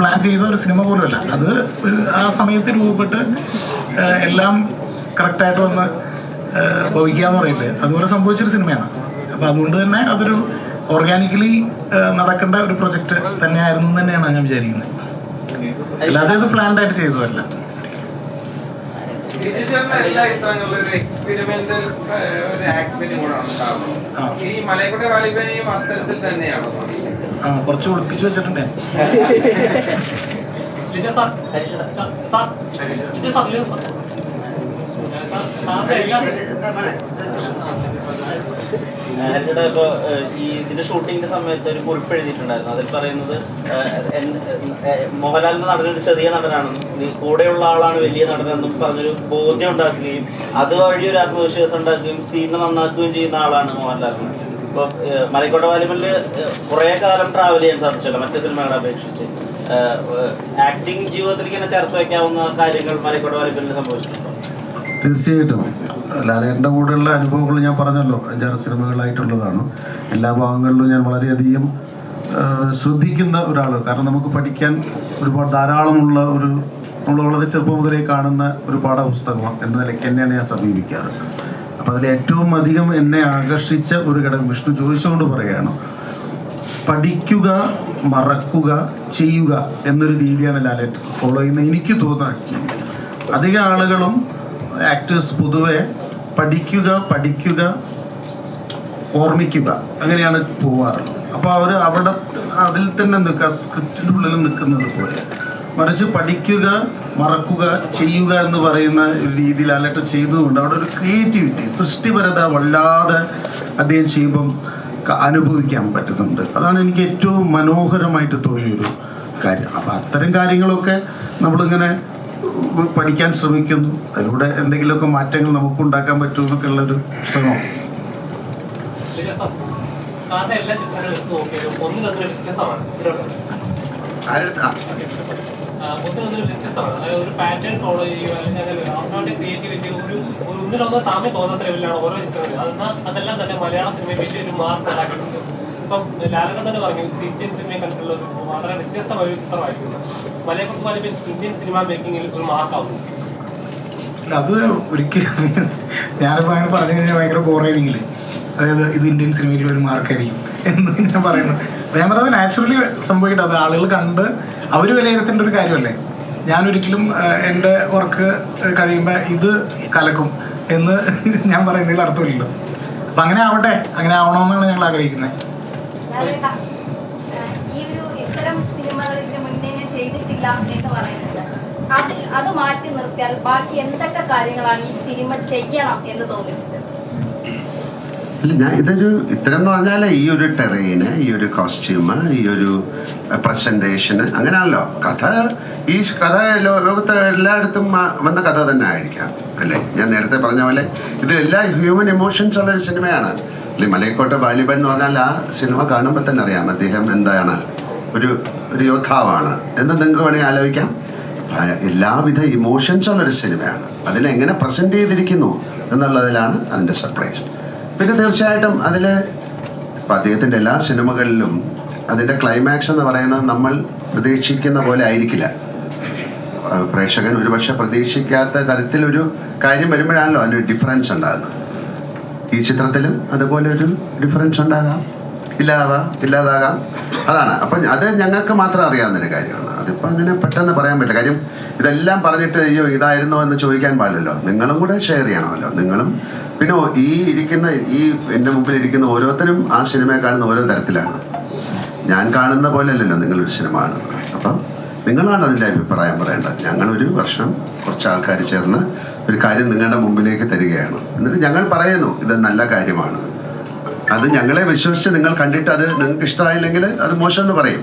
പ്ലാൻ ചെയ്ത ഒരു സിനിമ പോലുമല്ല. അത് ഒരു ആ സമയത്ത് രൂപപ്പെട്ട് എല്ലാം കറക്റ്റായിട്ട് വന്ന് ഭവിക്കുക എന്ന് പറയില്ലേ, അതുപോലെ സംഭവിച്ചൊരു സിനിമയാണ്. അപ്പം അതുകൊണ്ട് തന്നെ അതൊരു ഓർഗാനിക്കലി നടക്കേണ്ട ഒരു പ്രൊജക്റ്റ് തന്നെയായിരുന്നു എന്ന് തന്നെയാണ് ഞാൻ വിചാരിക്കുന്നത്. അല്ലാതെ ഇത് പ്ലാൻഡ് ആയിട്ട് ചെയ്തതല്ല. കുറച്ച് ഒളിപ്പിച്ചു വെച്ചിട്ടുണ്ട്. ഇപ്പോൾ ഈ ഇതിന്റെ ഷൂട്ടിങ്ങിന്റെ സമയത്ത് ഒരു കുറിപ്പ് എഴുതിയിട്ടുണ്ടായിരുന്നു. അതിൽ പറയുന്നത് മോഹൻലാലിന്റെ നടനൊരു ചെറിയ നടനാണെന്നും കൂടെയുള്ള ആളാണ് വലിയ നടനെന്നും പറഞ്ഞൊരു ബോധ്യം ഉണ്ടാക്കുകയും അതുവഴി ഒരു ആത്മവിശ്വാസം ഉണ്ടാക്കുകയും സീനിനെ നന്നാക്കുകയും ചെയ്യുന്ന ആളാണ് മോഹൻലാലിന്. ഇപ്പോൾ മലൈക്കോട്ടെ വാലിബനില് കുറേ കാലം ട്രാവൽ ചെയ്യാൻ സാധിച്ചല്ലോ മറ്റു സിനിമകളെ അപേക്ഷിച്ച്. ആക്ടിങ് ജീവിതത്തിലേക്ക് തന്നെ ചേർത്ത് വയ്ക്കാവുന്ന കാര്യങ്ങൾ മലൈക്കോട്ടെ വാലിബനിൽ സംഭവിച്ചിട്ടുണ്ടോ? തീർച്ചയായിട്ടും ലാലേട്ടൻ്റെ കൂടെയുള്ള അനുഭവങ്ങൾ ഞാൻ പറഞ്ഞല്ലോ, 5-6 സിനിമകളായിട്ടുള്ളതാണ്. എല്ലാ ഭാഗങ്ങളിലും ഞാൻ വളരെയധികം ശ്രദ്ധിക്കുന്ന ഒരാൾ. കാരണം നമുക്ക് പഠിക്കാൻ ഒരുപാട് ധാരാളമുള്ള നമ്മൾ വളരെ ചെറുപ്പം മുതലേ കാണുന്ന ഒരു പാഠപുസ്തകം എന്ന നിലയ്ക്ക് തന്നെയാണ് ഞാൻ സമീപിക്കാറ്. അപ്പോൾ അതിൽ ഏറ്റവും അധികം എന്നെ ആകർഷിച്ച ഒരു ഘടകം വിഷ്ണു ചോദിച്ചുകൊണ്ട് പറയുകയാണ്, പഠിക്കുക, മറക്കുക, ചെയ്യുക എന്നൊരു രീതിയാണ് ലാലേട്ടൻ ഫോളോ ചെയ്യുന്നത് എനിക്ക് തോന്നുന്നത്. അധികം ആളുകളും ആക്ടേഴ്സ് പൊതുവെ പഠിക്കുക, ഓർമ്മിക്കുക അങ്ങനെയാണ് പോവാറുള്ളത്. അപ്പോൾ അവർ അവിടെ അതിൽ തന്നെ നിൽക്കുക, സ്ക്രിപ്റ്റിൻ്റെ ഉള്ളിൽ നിൽക്കുന്നത് പോലെ. മറിച്ച് പഠിക്കുക, മറക്കുക, ചെയ്യുക എന്ന് പറയുന്ന രീതിയിൽ ലാലേട്ടൻ ചെയ്തതുകൊണ്ട് അവിടെ ഒരു ക്രിയേറ്റിവിറ്റി, സൃഷ്ടിപരത വല്ലാതെ അദ്ദേഹം ചെയ്യുമ്പം അനുഭവിക്കാൻ പറ്റുന്നുണ്ട്. അതാണ് എനിക്ക് ഏറ്റവും മനോഹരമായിട്ട് തോന്നിയൊരു കാര്യം. അപ്പോൾ അത്തരം കാര്യങ്ങളൊക്കെ നമ്മളിങ്ങനെ പഠിക്കാൻ ശ്രമിക്കുന്നു. അതിലൂടെ എന്തെങ്കിലുമൊക്കെ മാറ്റങ്ങൾ നമുക്ക് ഉണ്ടാക്കാൻ പറ്റുമെന്നൊക്കെ ഉള്ളൊരു ശ്രമം. ഒരു പാറ്റേൺ ഫോളോ ചെയ്യുക അല്ലെങ്കിൽ അവനവന്റെ ക്രിയേറ്റിവിറ്റി ഒന്നിനൊന്നോ സാമ്യം തോന്നാത്ത ലെവലിലാണ് ഓരോ ചിത്രങ്ങളും. അതെല്ലാം തന്നെ മലയാള സിനിമയെ വലിയൊരു മാർക്ക് ഉണ്ടാക്കിയിട്ടുണ്ട്. ഇപ്പം ലാലേട്ടൻ തന്നെ പറഞ്ഞു ഇന്ത്യൻ സിനിമയെ കണ്ടിട്ടുള്ള വളരെ വ്യത്യസ്തമായ ഒരു ചിത്രമായിരിക്കും. മലയാളത്തിൽ വാലിബൻ ഇന്ത്യൻ സിനിമ മേക്കിങ്ങിൽ ഒരു മാർക്കാവുന്നു. അത് ഒരിക്കലും ഞാനിപ്പോൾ അങ്ങനെ പറഞ്ഞു കഴിഞ്ഞാൽ ഭയങ്കര ബോറായിരിക്കില്ലേ. അതായത് ഇത് ഇന്ത്യൻ സിനിമയിൽ ഒരു മാർക്കായിരിക്കും എന്ന് ഞാൻ പറയുന്നു. ഞാൻ പറയുന്നത് നാച്ചുറലി സംഭവിക്കട്ടെ. അത് ആളുകൾ കണ്ട് അവർ വിലയിരുത്തേണ്ട ഒരു കാര്യമല്ലേ. ഞാനൊരിക്കലും എൻ്റെ വർക്ക് കഴിയുമ്പോൾ ഇത് കലക്കും എന്ന് ഞാൻ പറയുന്നതിൽ അർത്ഥമില്ലല്ലോ. അപ്പം അങ്ങനെ ആവട്ടെ, അങ്ങനെ ആവണമെന്നാണ് ഞങ്ങൾ ആഗ്രഹിക്കുന്നത്. ഈ ഒരു ഇത്തരം സിനിമകളിൽ മുന്നേ ഞാൻ ചെയ്തിട്ടില്ല എന്ന് പറയുന്നത് അത് മാറ്റി നിർത്തിയാൽ ബാക്കി എന്തൊക്കെ കാര്യങ്ങളാണ് ഈ സിനിമ ചെയ്യണം എന്ന് തോന്നിപ്പിച്ചത്? ഇല്ല, ഞാൻ ഇത്തരം എന്ന് പറഞ്ഞാൽ ഈ ഒരു ടെറൈന്, ഈ ഒരു കോസ്റ്റ്യൂമ്, ഈ ഒരു പ്രസൻറ്റേഷന് അങ്ങനെയാണല്ലോ. ഈ കഥ ലോകത്ത് എല്ലായിടത്തും വന്ന കഥ തന്നെ ആയിരിക്കാം അല്ലേ. ഞാൻ നേരത്തെ പറഞ്ഞ പോലെ ഇതിലെല്ലാം ഹ്യൂമൻ ഇമോഷൻസ് ഉള്ളൊരു സിനിമയാണ് അല്ലെ. മലൈക്കോട്ടെ വാലിബൻ എന്ന് പറഞ്ഞാൽ ആ സിനിമ കാണുമ്പോൾ തന്നെ അറിയാം അദ്ദേഹം എന്താണ്, ഒരു യോദ്ധാവാണ് എന്ന് നിങ്ങൾക്ക് വേണമെങ്കിൽ ആലോചിക്കാം. എല്ലാവിധ ഇമോഷൻസ് ഉള്ളൊരു സിനിമയാണ്. അതിലെങ്ങനെ പ്രസൻറ്റ് ചെയ്തിരിക്കുന്നു എന്നുള്ളതിലാണ് അതിൻ്റെ സർപ്രൈസ്. പിന്നെ തീർച്ചയായിട്ടും അതിൽ അപ്പം അദ്ദേഹത്തിൻ്റെ എല്ലാ സിനിമകളിലും അതിൻ്റെ ക്ലൈമാക്സ് എന്ന് പറയുന്നത് നമ്മൾ പ്രതീക്ഷിക്കുന്ന പോലെ ആയിരിക്കില്ല. പ്രേക്ഷകൻ ഒരുപക്ഷെ പ്രതീക്ഷിക്കാത്ത തരത്തിലൊരു കാര്യം വരുമ്പോഴാണല്ലോ അതിനൊരു ഡിഫറൻസ് ഉണ്ടാകുന്നത്. ഈ ചിത്രത്തിലും അതുപോലെ ഒരു ഡിഫറൻസ് ഉണ്ടാകാം, ഇല്ലാതാകാം. അതാണ്. അപ്പം അത് ഞങ്ങൾക്ക് മാത്രം അറിയാവുന്നൊരു കാര്യമാണ്. അതിപ്പോൾ അങ്ങനെ പെട്ടെന്ന് പറയാൻ പറ്റില്ല. കാര്യം ഇതെല്ലാം പറഞ്ഞിട്ട് അയ്യോ ഇതായിരുന്നോ എന്ന് ചോദിക്കാൻ പാടില്ലല്ലോ. നിങ്ങളും കൂടെ ഷെയർ ചെയ്യണമല്ലോ. നിങ്ങളും പിന്നെ ഈ എൻ്റെ മുമ്പിൽ ഇരിക്കുന്ന ഓരോരുത്തരും ആ സിനിമയെ കാണുന്ന ഓരോ തരത്തിലാണ്. ഞാൻ കാണുന്ന പോലെ അല്ലല്ലോ നിങ്ങളൊരു സിനിമ കാണുന്നത്. അപ്പം നിങ്ങളാണ് അതിൻ്റെ അഭിപ്രായം പറയേണ്ടത്. ഞങ്ങളൊരു വർഷം കുറച്ച് ആൾക്കാർ ചേർന്ന് ഒരു കാര്യം നിങ്ങളുടെ മുമ്പിലേക്ക് തരികയാണ്. എന്നിട്ട് ഞങ്ങൾ പറയുന്നു ഇത് നല്ല കാര്യമാണ്. അത് ഞങ്ങളെ വിശ്വസിച്ച് നിങ്ങൾ കണ്ടിട്ട് അത് നിങ്ങൾക്ക് ഇഷ്ടമായില്ലെങ്കിൽ അത് മോശമെന്ന് പറയും.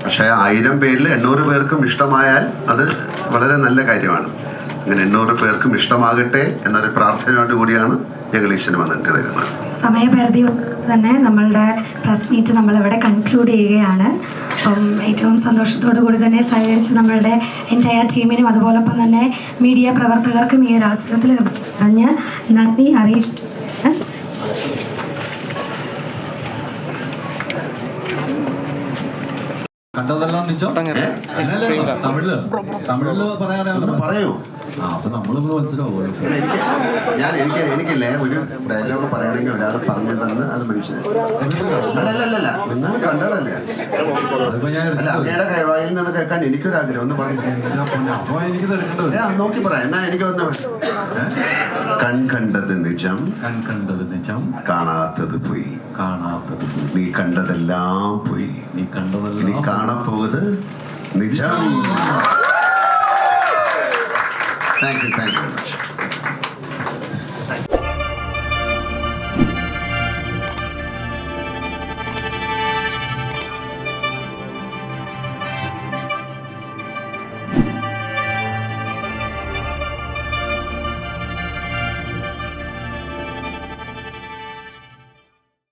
പക്ഷേ 1000 പേരിൽ 800 പേർക്കും ഇഷ്ടമായാൽ അത് വളരെ നല്ല കാര്യമാണ്. അങ്ങനെ 800 പേർക്കും ഇഷ്ടമാകട്ടെ എന്നൊരു പ്രാർത്ഥനയോട് കൂടിയാണ് ഞങ്ങൾ ഈ സിനിമ നിങ്ങൾക്ക് തരുന്നത്. സമയപരിധി തന്നെ നമ്മളുടെ പ്രസ് മീറ്റ് നമ്മളിവിടെ കൺക്ലൂഡ് ചെയ്യുകയാണ്. അപ്പം ഏറ്റവും സന്തോഷത്തോടു കൂടി തന്നെ സഹകരിച്ച് നമ്മളുടെ എൻറ്റയർ ടീമിനും അതുപോലൊപ്പം തന്നെ മീഡിയ പ്രവർത്തകർക്കും ഈ ഒരു അവസരത്തിൽ പറഞ്ഞ് നന്ദി അറിയിച്ചു. കണ്ടതെല്ലാം നിജം തമിഴില് പറയാനൊന്നും പറയൂ. അപ്പൊ നമ്മളിന്ന് മനസ്സിലാവുമല്ലോ. എനിക്കില്ലേ ഒരു ഡയലോഗ് പറയണമെങ്കിൽ ഒരാൾ പറഞ്ഞു തന്ന് അത് മനസ്സിലായി. അല്ലല്ല നിങ്ങൾ കണ്ടതല്ലേ. അല്ല അങ്ങയുടെ വായിൽ നിന്ന് കേൾക്കാൻ എനിക്കൊരാഗ്രഹം ഒന്ന് പറഞ്ഞു നോക്കി പറയാം. എന്നാ എനിക്കൊന്ന് കണ്ടത് നിജം കാണാത്തത് പോയി നീ കണ്ടതെല്ലാം പോയി നീ കാണപ്പോകുന്നത് നിജം.